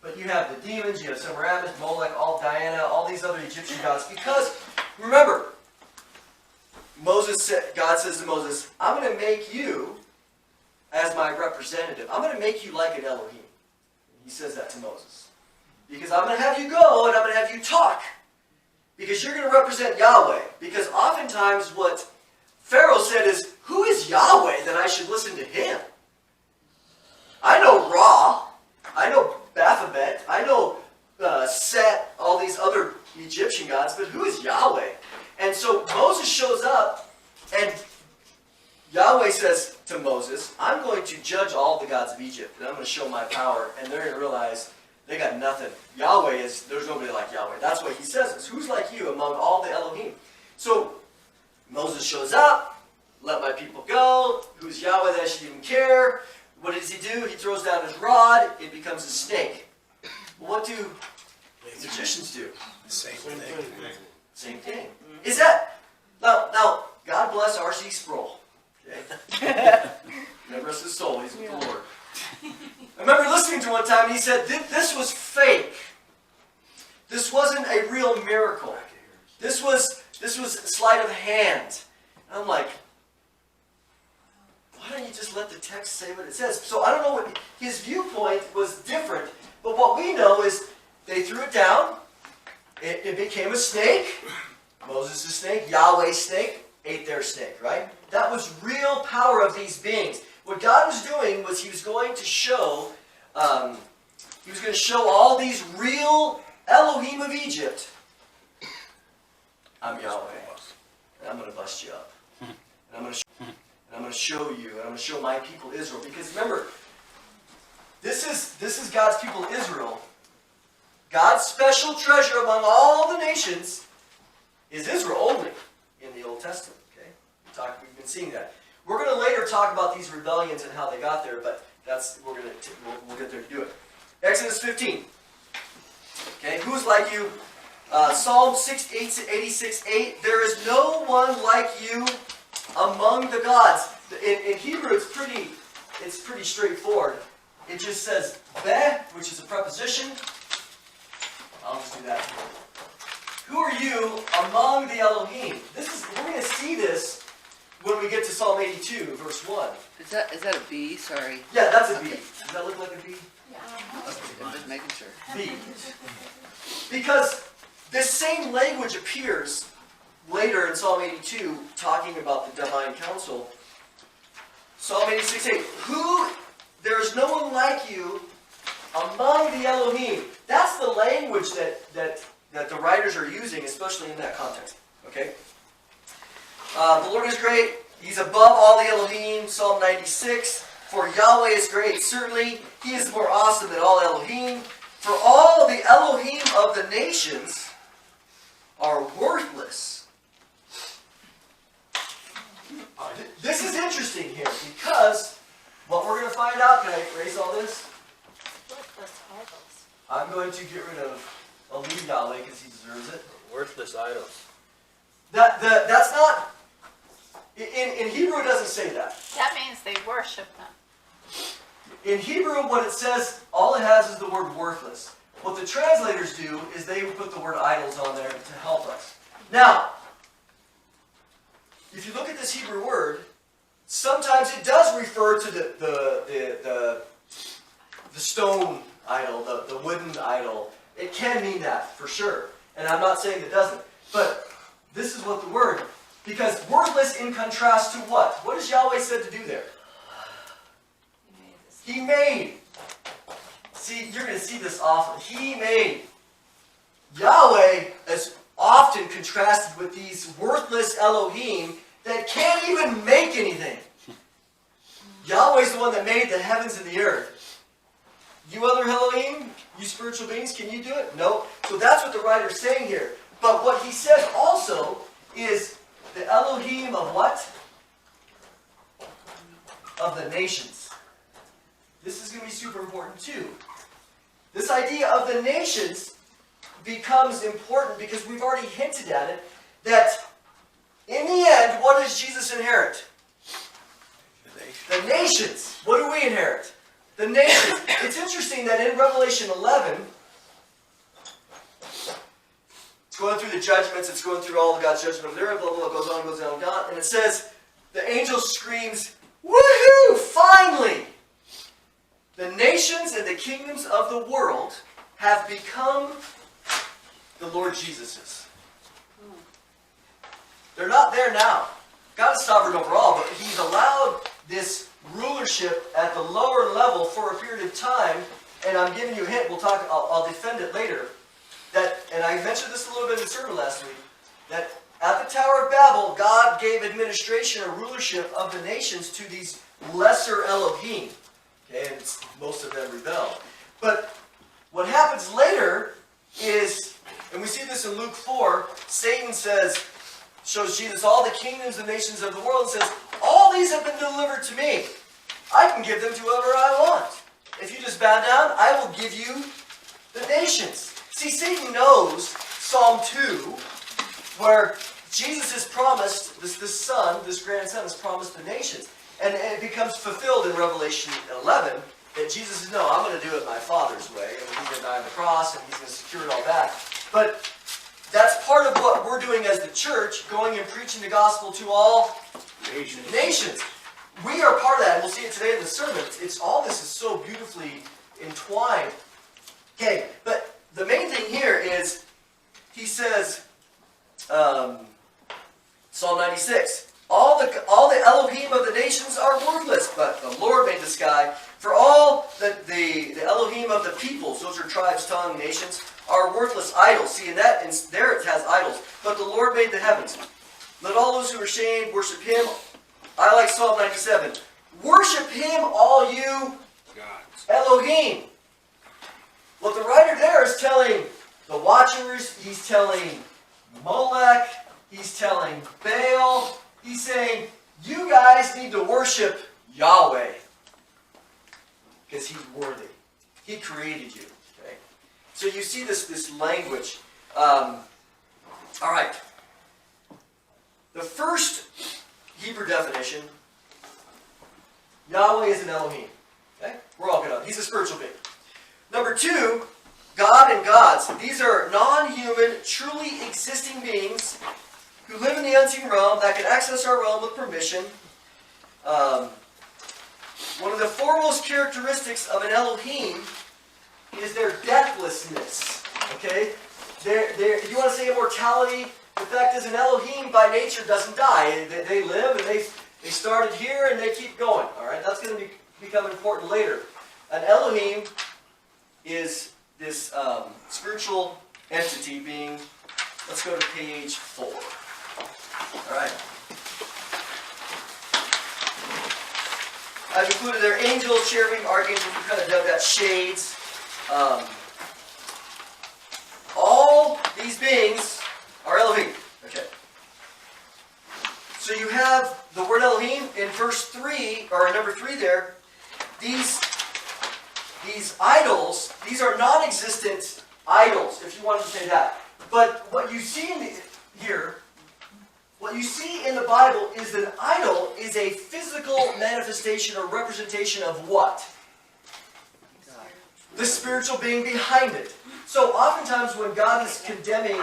But you have the demons, you have Semiramis, Molech, Diana, all these other Egyptian gods. Because remember, God says to Moses, "I'm going to make you as my representative. I'm going to make you like an Elohim." He says that to Moses. Because I'm going to have you go and I'm going to have you talk. Because you're going to represent Yahweh. Because oftentimes what Pharaoh said is, who is Yahweh that I should listen to him? I know Ra. I know Baphomet. I know Set, all these other Egyptian gods. But who is Yahweh? And so Moses shows up and Yahweh says to Moses, I'm going to judge all the gods of Egypt, and I'm going to show my power, and they're going to realize they got nothing. There's nobody like Yahweh. That's what he says. Is, who's like you among all the Elohim? So Moses shows up, let my people go. Who's Yahweh that I should even care? What does he do? He throws down his rod, it becomes a snake. Well, what do magicians do? Same thing. Same thing. Is that, now God bless R.C. Sproul. Okay. God rest his soul. He's with the Lord. I remember listening to one time and he said, this was fake. This wasn't a real miracle. This was sleight of hand. And I'm like, why don't you just let the text say what it says? So I don't know what his viewpoint was different. But what we know is they threw it down. It became a snake. Moses' snake, Yahweh's snake, ate their snake, right? That was real power of these beings. What God was doing was he was going to show all these real Elohim of Egypt. I'm Yahweh. And I'm going to bust you up. And I'm going to show you, and I'm going to show my people Israel. Because remember, this is God's people Israel. God's special treasure among all the nations is Israel only in the Old Testament. Okay, we've been seeing that. We're going to later talk about these rebellions and how they got there, but we'll get there to do it. Exodus 15. Okay, who's like you? Psalm 86:8. There is no one like you among the gods. In Hebrew, it's pretty straightforward. It just says "beh," which is a preposition. I'll just do that. Who are you among the Elohim? We're going to see this when we get to Psalm 82, verse 1. Is that a bee? Sorry. Yeah, that's a bee. Does that look like a bee? I'm just making sure. Bee. Because this same language appears later in Psalm 82, talking about the divine council. Psalm 86:8. There is no one like you among the Elohim. That's the language that the writers are using, especially in that context. Okay? The Lord is great. He's above all the Elohim. Psalm 96. For Yahweh is great. Certainly, He is more awesome than all Elohim. For all the Elohim of the nations are worthless. This is interesting here because what we're going to find out, can I erase all this? Worthless idols. I'm going to get rid of Elohim Yahweh because he deserves it. Worthless idols. That's not, in Hebrew it doesn't say that. That means they worship them. In Hebrew, what it says, all it has is the word worthless. What the translators do is they put the word idols on there to help us. Now, if you look at this Hebrew word, sometimes it does refer to the stone idol, the wooden idol. It can mean that, for sure. And I'm not saying it doesn't. But this is what the word, because worthless in contrast to what? What is Yahweh said to do there? He made. See, you're going to see this often. He made. Yahweh is often contrasted with these worthless Elohim that can't even make anything. Yahweh's the one that made the heavens and the earth. You other Elohim, you spiritual beings, can you do it? No. So that's what the writer's saying here. But what he says also is the Elohim of what? Of the nations. This is going to be super important too. This idea of the nations becomes important because we've already hinted at it, that in the end, what does Jesus inherit? The nations. What do we inherit? The nations. It's interesting that in Revelation 11, it's going through the judgments, it's going through all of God's judgment over there, blah, blah, blah, goes on, goes on, goes on, and it says, the angel screams, woohoo, finally! The nations and the kingdoms of the world have become the Lord Jesus's. They're not there now. God is sovereign over all, but He's allowed this rulership at the lower level for a period of time. And I'm giving you a hint. We'll talk. I'll defend it later. That, and I mentioned this a little bit in the sermon last week. That at the Tower of Babel, God gave administration or rulership of the nations to these lesser Elohim. Okay, and most of them rebelled. But what happens later is, and we see this in Luke 4, Satan shows Jesus all the kingdoms and nations of the world and says, all these have been delivered to me. I can give them to whoever I want. If you just bow down, I will give you the nations. See, Satan knows Psalm 2, where Jesus is promised, this son, this grandson is promised the nations. And it becomes fulfilled in Revelation 11 that Jesus says, no, I'm going to do it my Father's way. And He's going to die on the cross and He's going to secure it all back. But that's part of what we're doing as the church, going and preaching the gospel to all nations. We are part of that, and we'll see it today in the sermon. All this is so beautifully entwined. Okay, but the main thing here is, he says, Psalm 96, all the Elohim of the nations are worthless, but the Lord made the sky. For all the Elohim of the peoples, those are tribes, tongue, nations, are worthless idols. See, in there it has idols. But the Lord made the heavens. Let all those who are shamed worship Him. I like Psalm 97. Worship Him, all you Elohim. What the writer there is telling the watchers, he's telling Molech, he's telling Baal, he's saying, you guys need to worship Yahweh. Because He's worthy. He created you. Okay? So you see this language. All right. The first Hebrew definition, Yahweh is an Elohim. Okay? We're all good on it. He's a spiritual being. Number two, God and gods. These are non-human, truly existing beings who live in the unseen realm that can access our realm with permission. One of the foremost characteristics of an Elohim is their deathlessness. Okay? If you want to say immortality, the fact is an Elohim by nature doesn't die. They live and they started here and they keep going. All right? That's going to become important later. An Elohim is this spiritual entity being, let's go to page 4. All right. I've included their angels, cherubim, archangels. We kind of dug that shades. All these beings are Elohim. Okay. So you have the word Elohim in verse 3, or number 3 there. These idols, these are non-existent idols, if you wanted to say that. But what you see here, what you see in the Bible is that an idol is a physical manifestation or representation of what? The spiritual being behind it. So oftentimes when God is condemning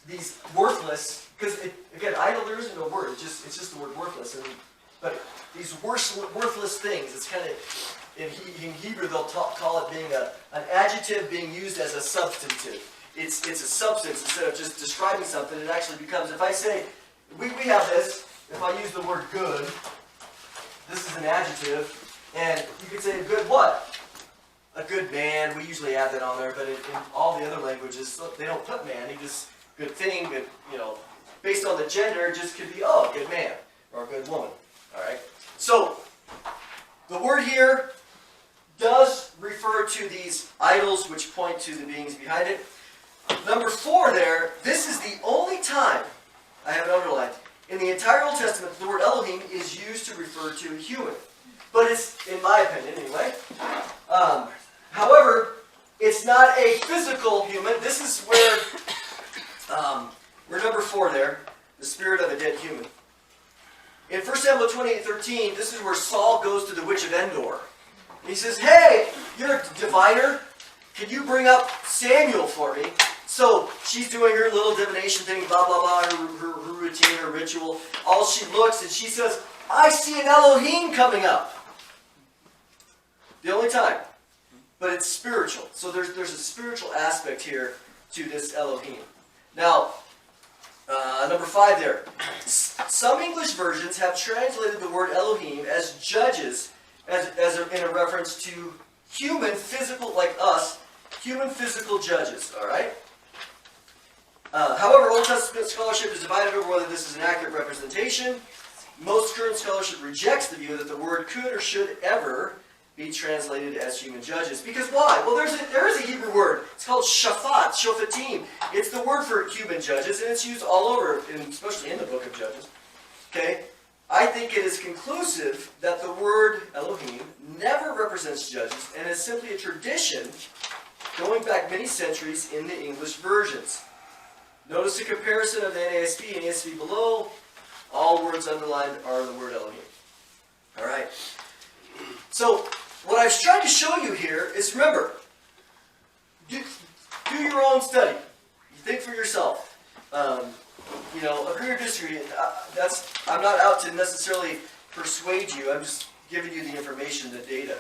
these worthless, because again, idol, there isn't a word, it's just the word worthless. But these worthless things, it's kind of, in Hebrew they'll call it being an adjective being used as a substantive. It's a substance instead of just describing something. It actually becomes, if I say, we have this, if I use the word good, this is an adjective, and you could say a good what? A good man. We usually add that on there, but in all the other languages, they don't put man. They just, good thing, but, based on the gender, it just could be, oh, a good man, or a good woman. All right? So, the word here does refer to these idols which point to the beings behind it. Number 4 there, this is the only time, I have it underlined, in the entire Old Testament the word Elohim is used to refer to a human. But it's, in my opinion anyway, however, it's not a physical human. This is where, we're number 4 there, the spirit of a dead human. In 1 Samuel 28:13, this is where Saul goes to the witch of Endor. He says, hey, you're a diviner. Can you bring up Samuel for me? So she's doing her little divination thing, blah, blah, blah, her routine, her ritual. All she looks and she says, I see an Elohim coming up. The only time. But it's spiritual. So there's a spiritual aspect here to this Elohim. Now, number 5 there. Some English versions have translated the word Elohim as judges, in a reference to human physical, like us, human physical judges, all right? However, Old Testament scholarship is divided over whether this is an accurate representation. Most current scholarship rejects the view that the word could or should ever be translated as human judges. Because why? Well, there is a Hebrew word. It's called shafat, shofatim. It's the word for human judges, and it's used all over, especially in the book of Judges. Okay? I think it is conclusive that the word Elohim never represents judges and is simply a tradition going back many centuries in the English versions. Notice the comparison of the NASB and ESV below. All words underlined are the word Elohim. All right. So, what I was trying to show you here is, remember, do your own study. Think for yourself. Agree or disagree. I'm not out to necessarily persuade you. I'm just giving you the information, the data.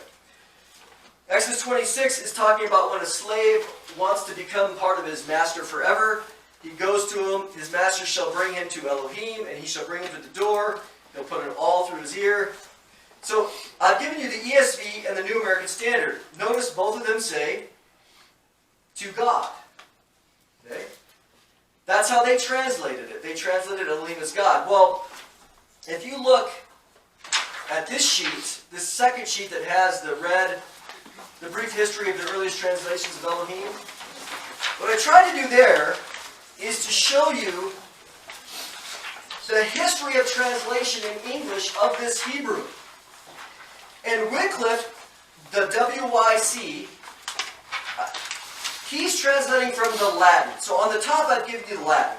Exodus 26 is talking about when a slave wants to become part of his master forever. He goes to him. His master shall bring him to Elohim, and he shall bring him to the door. He'll put it all through his ear. So, I've given you the ESV and the New American Standard. Notice both of them say, to God. Okay? That's how they translated it. They translated Elohim as God. Well, if you look at this sheet, this second sheet that has the brief history of the earliest translations of Elohim, what I tried to do there is to show you the history of translation in English of this Hebrew. And Wycliffe, the WYC, he's translating from the Latin. So on the top I've given you the Latin.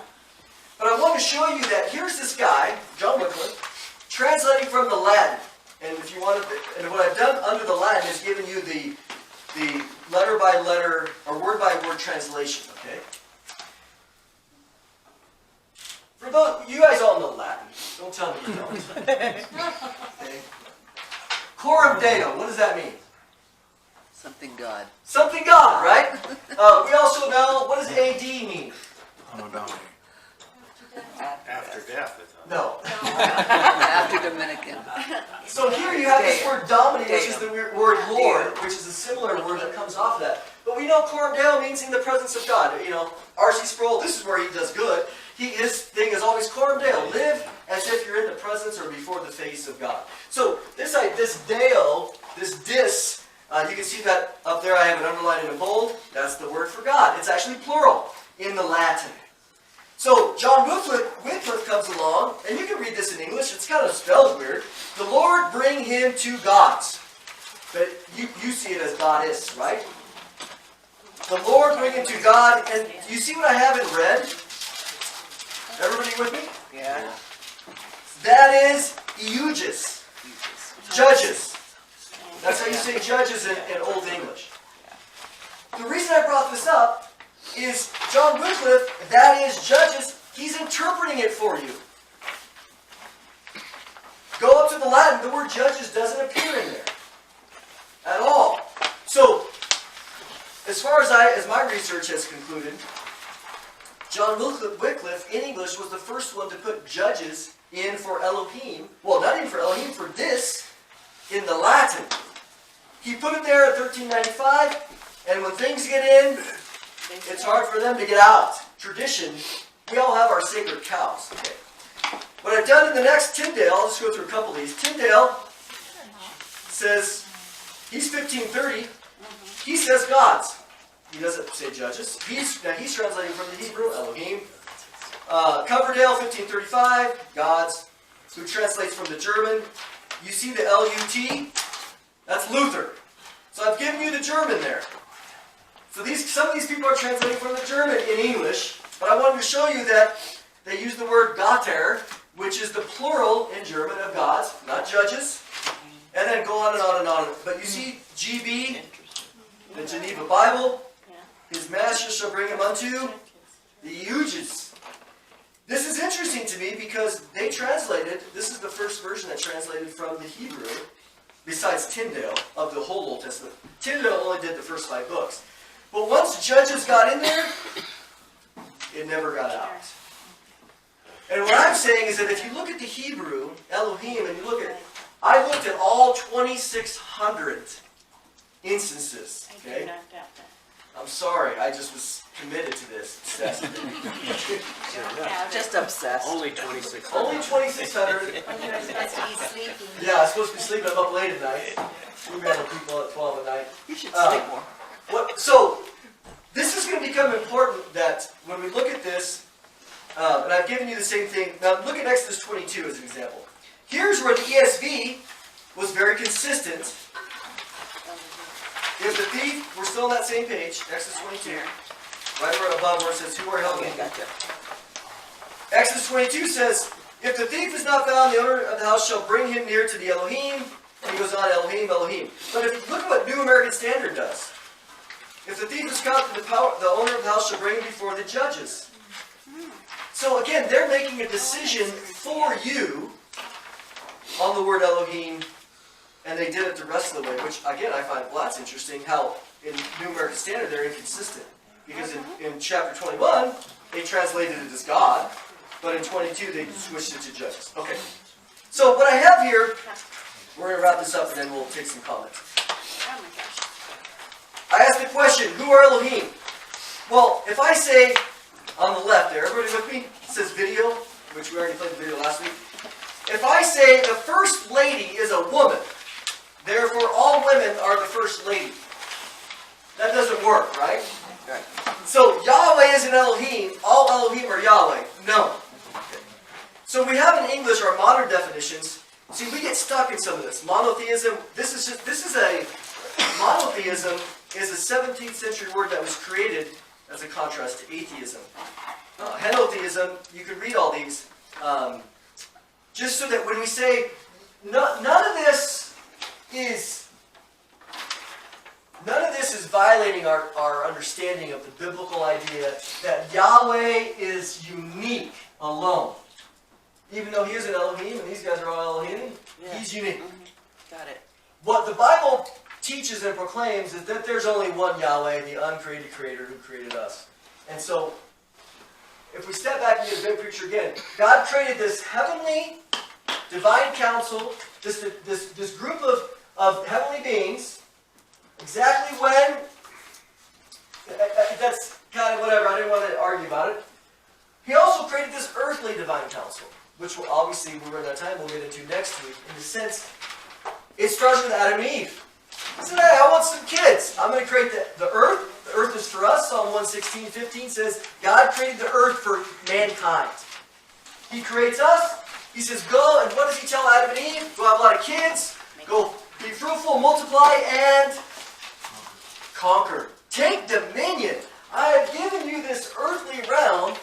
But I want to show you that here's this guy, John Wycliffe, translating from the Latin. And if you want to, and what I've done under the Latin is given you the letter by letter or word by word translation. Okay. For those, you guys all know Latin. Don't tell me you don't. Okay. Coram Deo. What does that mean? Something God. Something God, right? We also know, what does AD mean? After death, I thought. No. After Dominican. So here you have this word Domini, which is the word Lord, which is a similar word that comes off that. But we know Coram Deo means in the presence of God. R.C. Sproul, this is where he does good. His thing is always Coram Deo. Live as if you're in the presence or before the face of God. So this Deo, this dis, you can see that up there. I have it underlined in bold. That's the word for God. It's actually plural in the Latin. So John Wycliffe comes along, and you can read this in English. It's kind of spelled weird. The Lord bring him to gods. But you see it as goddess, right? The Lord bring him to God. And you see what I have in red? Everybody with me? Yeah. That is Eugis. Judges. That's how you say judges in Old English. The reason I brought this up is John Wycliffe, that is judges, he's interpreting it for you. Go up to the Latin, the word judges doesn't appear in there at all. So, as far as my research has concluded, John Wycliffe in English was the first one to put judges in for Elohim. Well, not even for Elohim, for this in the Latin. He put it there at 1395, and when things get in, it's hard for them to get out. Tradition, we all have our sacred cows. Okay. What I've done in the next Tyndale, I'll just go through a couple of these. Tyndale says, he's 1530, he says gods. He doesn't say judges. He's translating from the Hebrew, Elohim. Coverdale, 1535, gods. Who translates from the German. You see the L-U-T? That's Luther. So I've given you the German there. So some of these people are translating from the German in English, but I wanted to show you that they use the word Götter, which is the plural in German of gods, not judges, and then go on and on and on. But you see GB, the Geneva Bible, his master shall bring him unto the Euges. This is interesting to me because they translated, this is the first version that translated from the Hebrew, besides Tyndale, of the whole Old Testament. Tyndale only did the first 5 books. But once Judges got in there, it never got out. And what I'm saying is that if you look at the Hebrew, Elohim, and you look at, I looked at all 2,600 instances. Okay? I'm sorry, I just was committed to this. Just obsessed. Only 26. Only 2,600. Yeah, I'm supposed to be sleeping. I'm up late at night. We got people at 12 at night. You should sleep more. So, this is going to become important that when we look at this, and I've given you the same thing. Now, look at Exodus 22 as an example. Here's where the ESV was very consistent. If the thief, we're still on that same page, Exodus 22, right where above where it says, who are held Okay, gotcha. Exodus 22 says, if the thief is not found, the owner of the house shall bring him near to the Elohim. And he goes on, Elohim, Elohim. But if you look at what New American Standard does. If the thief is caught, the owner of the house shall bring him before the judges. So again, they're making a decision for you on the word Elohim, and they did it the rest of the way, which again I find, well, that's interesting how in New American Standard they're inconsistent. Because in chapter 21, they translated it as God, but in 22 they switched it to judges. Okay, so what I have here, we're going to wrap this up and then we'll take some comments. I asked the question, who are Elohim? Well, if I say on the left there, everybody with me? It says video, which we already played the video last week. If I say the first lady is a woman, therefore all women are the first lady. That doesn't work, right? Right. So Yahweh isn't Elohim. All Elohim are Yahweh. No. Okay. So we have in English our modern definitions. See, we get stuck in some of this. Monotheism. Monotheism is a 17th century word that was created as a contrast to atheism. Henotheism, you can read all these. Just so that when we say, none of this is violating our understanding of the biblical idea that Yahweh is unique alone. Even though he is an Elohim and these guys are all Elohim, he's unique. Got it. What the Bible teaches and proclaims is that there's only one Yahweh, the uncreated creator who created us. And so, if we step back and get a big picture again, God created this heavenly, divine council, this group of heavenly beings, exactly when, that's kind of whatever, I didn't want to argue about it. He also created earthly divine counsel, which will obviously, when we're in that time, we'll get into next week. In a sense, it starts with Adam and Eve. He said, hey, I want some kids. I'm going to create the earth. The earth is for us. Psalm 116:15 says, God created the earth for mankind. He creates us. He says, go, and what does he tell Adam and Eve? Go have a lot of kids. Go be fruitful, multiply, and conquer. Take dominion. I have given you this earthly realm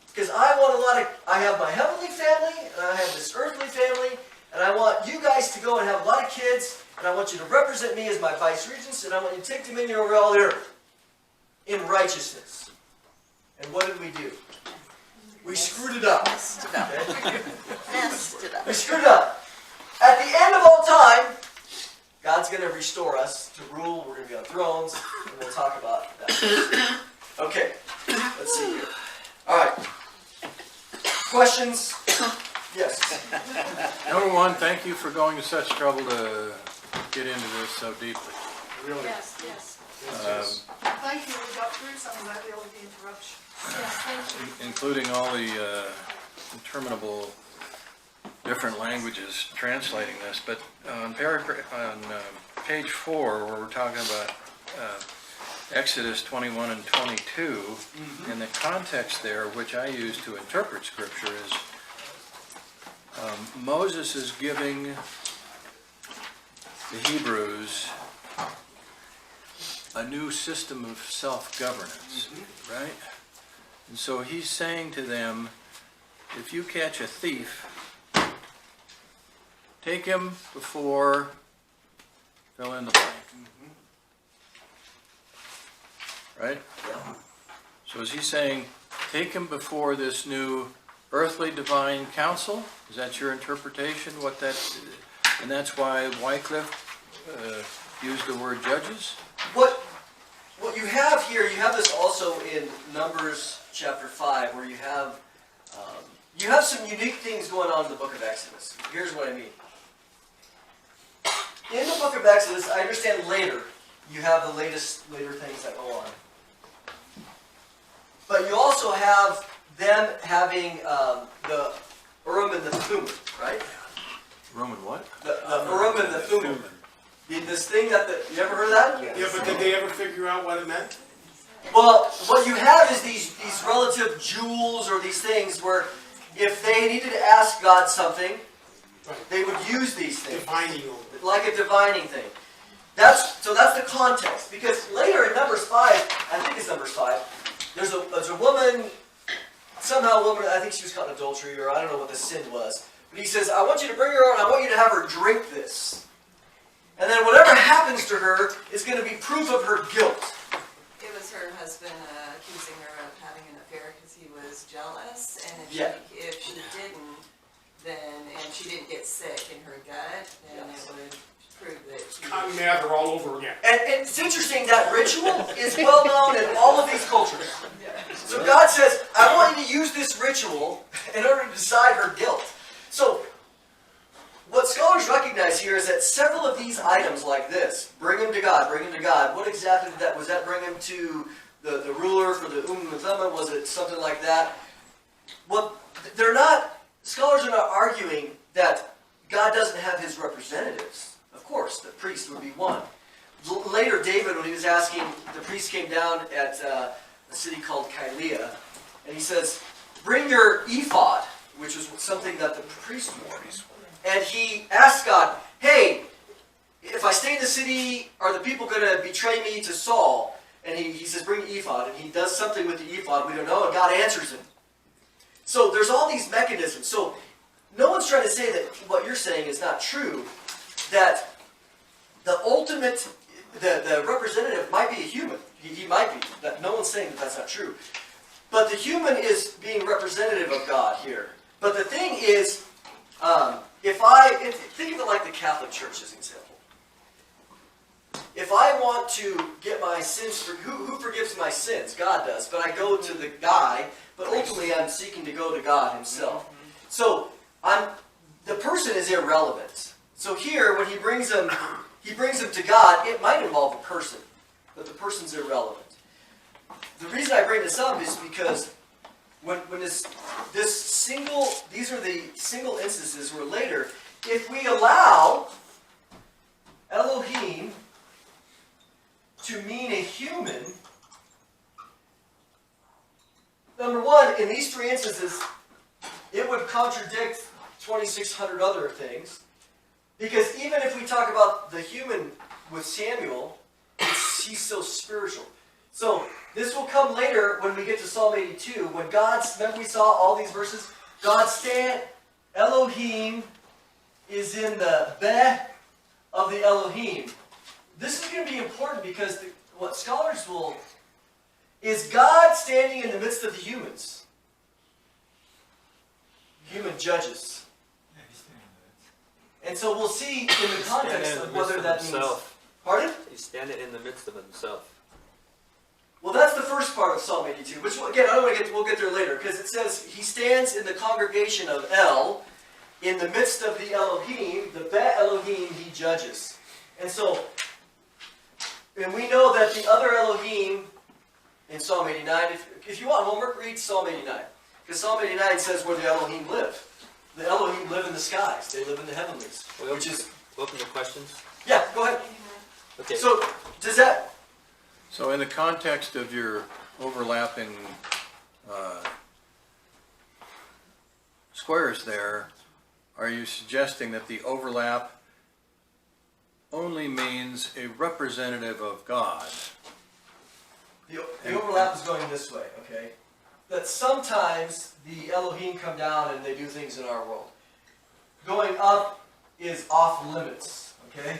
because I have my heavenly family, and I have this earthly family, and I want you guys to go and have a lot of kids, and I want you to represent me as my vice-regents, and I want you to take dominion over all the earth in righteousness. And what did we do? We screwed it up. Messed it up. Okay? Messed it up. We screwed it up. At the end of all time, God's going to restore us to rule. We're going to be on thrones, and we'll talk about that. Okay, let's see here. All right. Questions? Yes. Number one, thank you for going to such trouble to get into this so deeply. Really? Yes, yes. Thank you, we got through some of that without the interruption. Yes, thank you. Including all the interminable different languages translating this. But on page 4, where we're talking about Exodus 21 and 22, and the context there, which I use to interpret Scripture, is Moses is giving the Hebrews a new system of self-governance, right? And so he's saying to them, if you catch a thief, take him before, fill in the blank. Right? Yeah. So is he saying, take him before this new earthly divine council? Is that your interpretation? And that's why Wycliffe used the word judges? What you have here, you have this also in Numbers chapter 5, where you have some unique things going on in the book of Exodus. Here's what I mean. In the book of Exodus, I understand later, you have the later things that go on. But you also have them having the Urim and the Thummim, right? Roman what? The Urim and the Thummim. This thing you ever heard of that? Yeah, but did they ever figure out what it meant? Well, what you have is these relative jewels or these things where if they needed to ask God something, they would use these things. Defining them. Like a divining thing. That's the context. Because later in Numbers 5, I think it's Numbers 5, there's a woman, somehow a woman, I think she was caught in adultery, or I don't know what the sin was. But he says, I want you to bring her on, I want you to have her drink this. And then whatever happens to her is going to be proof of her guilt. It was her husband accusing her of having an affair because he was jealous, and if she didn't, and she didn't get sick in her gut, then it would prove that she Cotton mather all over again. And it's interesting, that ritual is well known in all of these cultures. So God says, I want you to use this ritual in order to decide her guilt. So what scholars recognize here is that several of these items like this, bring him to God, bring him to God, what exactly did that, was that bring him to the ruler for the and Thummim? Was it something like that? Well, scholars are not arguing that God doesn't have his representatives. Of course, the priest would be one. Later, David, when he was asking, the priest came down at a city called Kylea, and he says, bring your ephod, which was something that the priest wore. And he asked God, hey, if I stay in the city, are the people going to betray me to Saul? And he says, bring the ephod. And he does something with the ephod, we don't know, and God answers him. So there's all these mechanisms. So no one's trying to say that what you're saying is not true, that the ultimate, the representative might be a human. He might be. No one's saying that that's not true. But the human is being representative of God here. But the thing is, think of it like the Catholic Church as an example. If I want to get my sins, who forgives my sins? God does. But I go to the guy, but ultimately I'm seeking to go to God himself. So the person is irrelevant. So here, when he brings them to God, it might involve a person, but the person's irrelevant. The reason I bring this up is because when this single, these are the single instances where later, if we allow Elohim to mean a human, number one, in these three instances, it would contradict 2,600 other things. Because even if we talk about the human with Samuel, he's so spiritual. So this will come later when we get to Psalm 82. When remember we saw all these verses? Elohim is in the Beh of the Elohim. This is going to be important because what scholars will, is God standing in the midst of the humans? Human judges. And so we'll see in the context of whether that means... Pardon? He's standing in the midst of himself. Well, that's the first part of Psalm 82, which, again, I don't want to we'll get there later, because it says, he stands in the congregation of El, in the midst of the Elohim, the Be Elohim he judges. And so, and we know that the other Elohim in Psalm 89, if you want homework, read Psalm 89. Because Psalm 89 says where the Elohim live. The Elohim live in the skies. They live in the heavenlies. Which is... Open the questions. Yeah, go ahead. Okay. So, does that... So in the context of your overlapping squares there, are you suggesting that the overlap only means a representative of God? The overlap is going this way, okay? That sometimes the Elohim come down and they do things in our world. Going up is off limits, okay?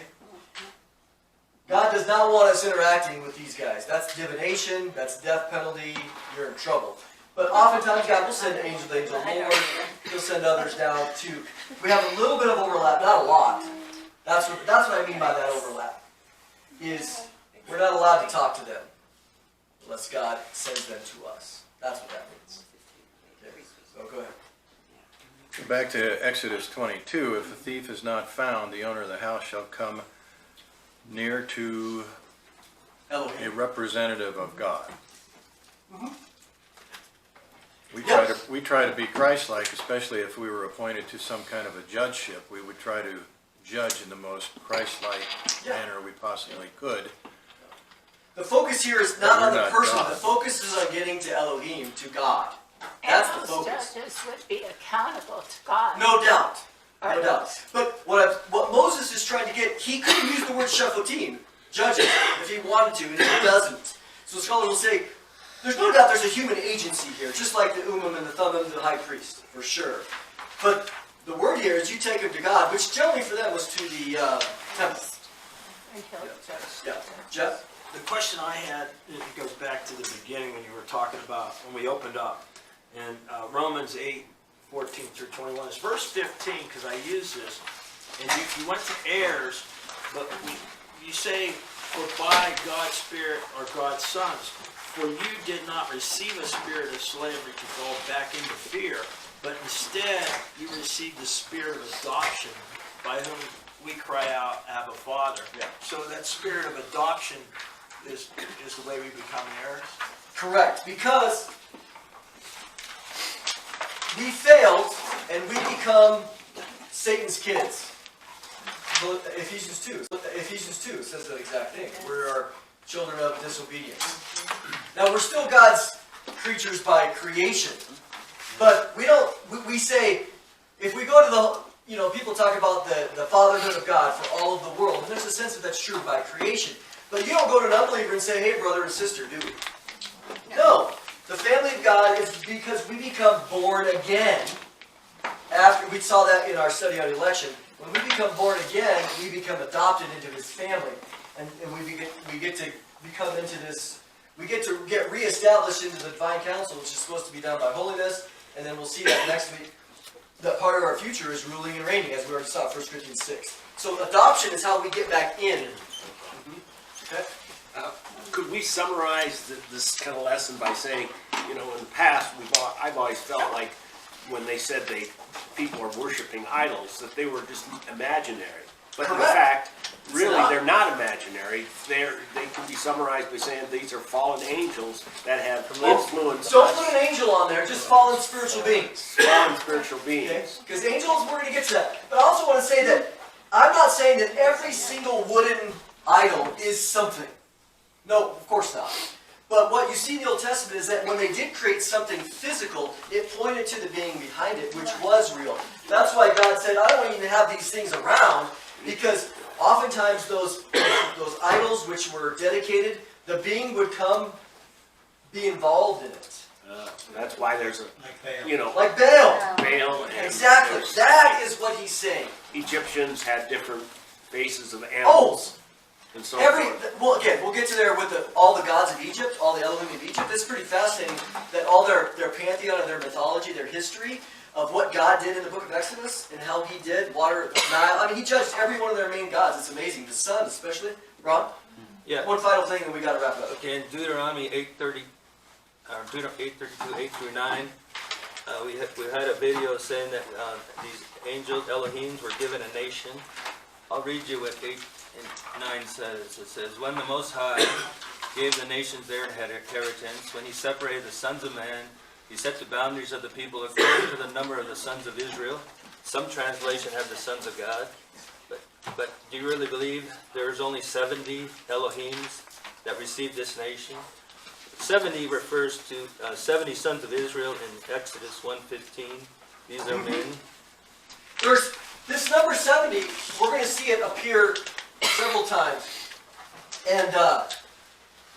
God does not want us interacting with these guys. That's divination, that's death penalty, you're in trouble. But oftentimes God will send angel Lord, he'll send others down too. We have a little bit of overlap, not a lot. That's what I mean by that overlap. Is we're not allowed to talk to them unless God sends them to us. That's what that means. Okay, so go ahead. Back to Exodus 22, if a thief is not found, the owner of the house shall come near to Elohim. a representative of God. Mm-hmm. We try to be Christ-like, especially if we were appointed to some kind of a judgeship. We would try to judge in the most Christ-like manner we possibly could. The focus here is not on the not person. God. The focus is on getting to Elohim, to God. That's And the those focus. judges would be accountable to God. No doubt. Are No doubt. those- But what Moses is trying to get, he could use the word shephotim, judges, if he wanted to, and he doesn't. So scholars will say, there's no doubt there's a human agency here, just like the Ummim and the Thummim, the high priest, for sure. But the word here is you take him to God, which generally for them was to the temple. And he'll judge Yeah. them. Jeff? The question I had, it goes back to the beginning when you were talking about, when we opened up, in Romans 8:14 through 21. It's verse 15, because I use this, and you went to heirs, but you say, for by God's Spirit are God's sons. For you did not receive a spirit of slavery to fall back into fear, but instead you received the spirit of adoption, by whom we cry out, Abba, Father. Yeah. So that spirit of adoption is the way we become heirs? Correct, because we failed and we become Satan's kids. So Ephesians 2 says that exact thing. We're children of disobedience. Now we're still God's creatures by creation, but we say, if we go to people talk about the fatherhood of God for all of the world, and there's a sense that that's true by creation. But you don't go to an unbeliever and say, hey, brother and sister, do we? No. The family of God is because we become born again. After we saw that in our study on election. When we become born again, we become adopted into his family. And we get to become into this, we get to get reestablished into the divine council, which is supposed to be done by holiness. And then we'll see that next week. That part of our future is ruling and reigning, as we already saw in 1 Corinthians 6. So adoption is how we get back in. Okay? Could we summarize this kind of lesson by saying, in the past, I've always felt like when they said people are worshiping idols, that they were just imaginary. But in Correct. fact, It's really, not. they're not imaginary. They can be summarized by saying these are fallen angels that have influenced Don't us, put an angel on there, just fallen spiritual beings. fallen spiritual Okay? beings. Because angels, we're going to get to that. But I also want to say that I'm not saying that every single wooden idol is something. No, of course not. But what you see in the Old Testament is that when they did create something physical, it pointed to the being behind it, which was real. That's why God said, I don't even have these things around, because oftentimes those idols which were dedicated, the being would come, be involved in it. That's why there's a, you know, Like Baal. Baal and Exactly. there's- That is what he's saying. Egyptians had different faces of animals and so forth. Well, again, we'll get to there with all the gods of Egypt, all the Elohim of Egypt. It's pretty fascinating that all their pantheon and their mythology, their history of what God did in the book of Exodus and how he did water the Nile. I mean, he judged every one of their main gods. It's amazing. The sun, especially. Ron? Yeah. One final thing, and we got to wrap it up. Okay, in Deuteronomy 8:30, Deuteronomy 8:32, 8-9, we had a video saying that these angels, Elohims, were given a nation. I'll read you what 8 and 9 says. It says, when the Most High gave the nations their inheritance, when he separated the sons of man, he set the boundaries of the people according to the number of the sons of Israel. Some translation have the sons of God. But do you really believe there's only 70 Elohims that received this nation? 70 refers to 70 sons of Israel in Exodus 1:15. These are men. There's this number 70, we're going to see it appear several times. And,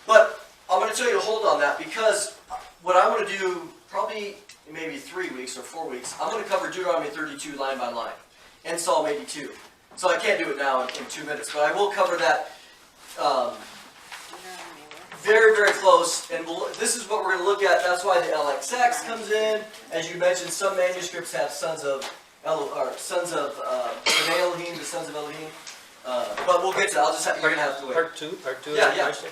but I'm going to tell you to hold on that, because what I want to do, probably maybe 3 weeks or 4 weeks, I'm going to cover Deuteronomy 32 line by line, and Psalm 82. So I can't do it now in 2 minutes, but I will cover that very, very close. And this is what we're going to look at. That's why the LXX comes in. As you mentioned, some manuscripts have sons of Elohim, the sons of Elohim. But we'll get to that. You're going to have to wait. Part two Yeah, of the yeah. question.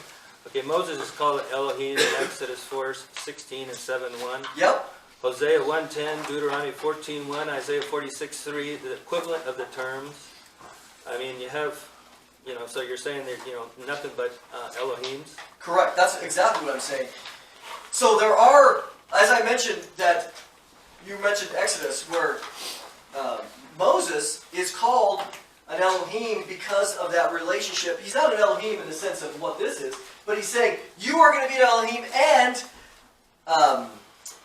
Okay, Moses is called Elohim in Exodus 4:16 and 7:1. Yep. Hosea 1:10, Deuteronomy 14:1, Isaiah 46:3, the equivalent of the terms. I mean, you have, so you're saying that, nothing but Elohims. Correct. That's exactly what I'm saying. So there are, as I mentioned, that you mentioned Exodus, where Moses is called an Elohim because of that relationship. He's not an Elohim in the sense of what this is, but he's saying, you are going to be an Elohim, and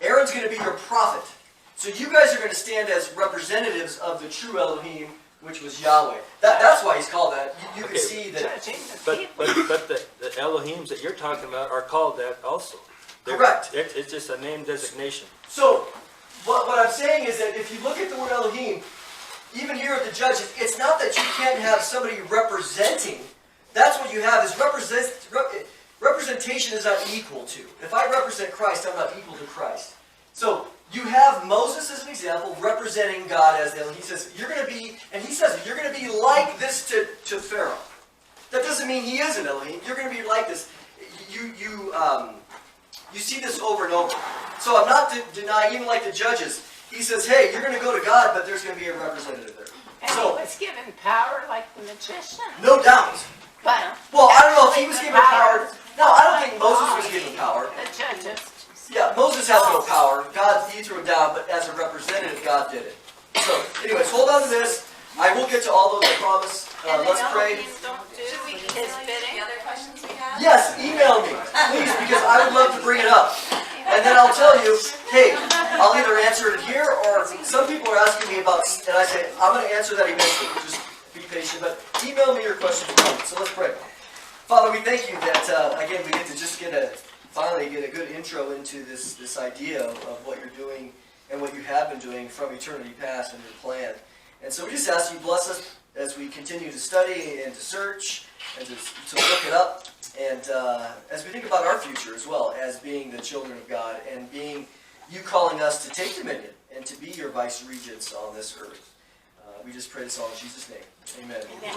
Aaron's going to be your prophet. So you guys are going to stand as representatives of the true Elohim, which was Yahweh. That's why he's called that. You can see that. Judging the But people. the Elohims that you're talking about are called that also. Correct. It's just a name designation. So what I'm saying is that if you look at the word Elohim, even here at the Judges, it's not that you can't have somebody representing. That's what you have, is representation is not equal to. If I represent Christ, I'm not equal to Christ. So you have Moses as an example representing God as the Elohim. He says, you're going to be, and he says, you're going to be like this to Pharaoh. That doesn't mean he is an Elohim. You're going to be like this. You see this over and over. So I'm not denying, even like the Judges, he says, hey, you're going to go to God, but there's going to be a representative there. And he was given power like the magician. No doubt. But Well, I don't know if he was the given power. No, I don't think Moses was given power. The judges. Yeah, Moses has no power. God, he threw it down, but as a representative, God did it. So, anyways, hold on to this. I will get to all those, I promise. And the Let's pray. Elohim don't do Should we his continue bidding. the other questions we have? Yes, email me, please, because I would love to bring it up. And then I'll tell you, hey, I'll either answer it here, or some people are asking me about, and I say, I'm going to answer that eventually. Just be patient, but email me your questions. So let's pray. Father, we thank you that, again, we get to just finally get a good intro into this idea of what you're doing and what you have been doing from eternity past and your plan. And so we just ask you bless us as we continue to study and to search and to look it up, and as we think about our future as well as being the children of God and being you calling us to take dominion and to be your vice regents on this earth. We just pray this all in Jesus' name. Amen. Amen.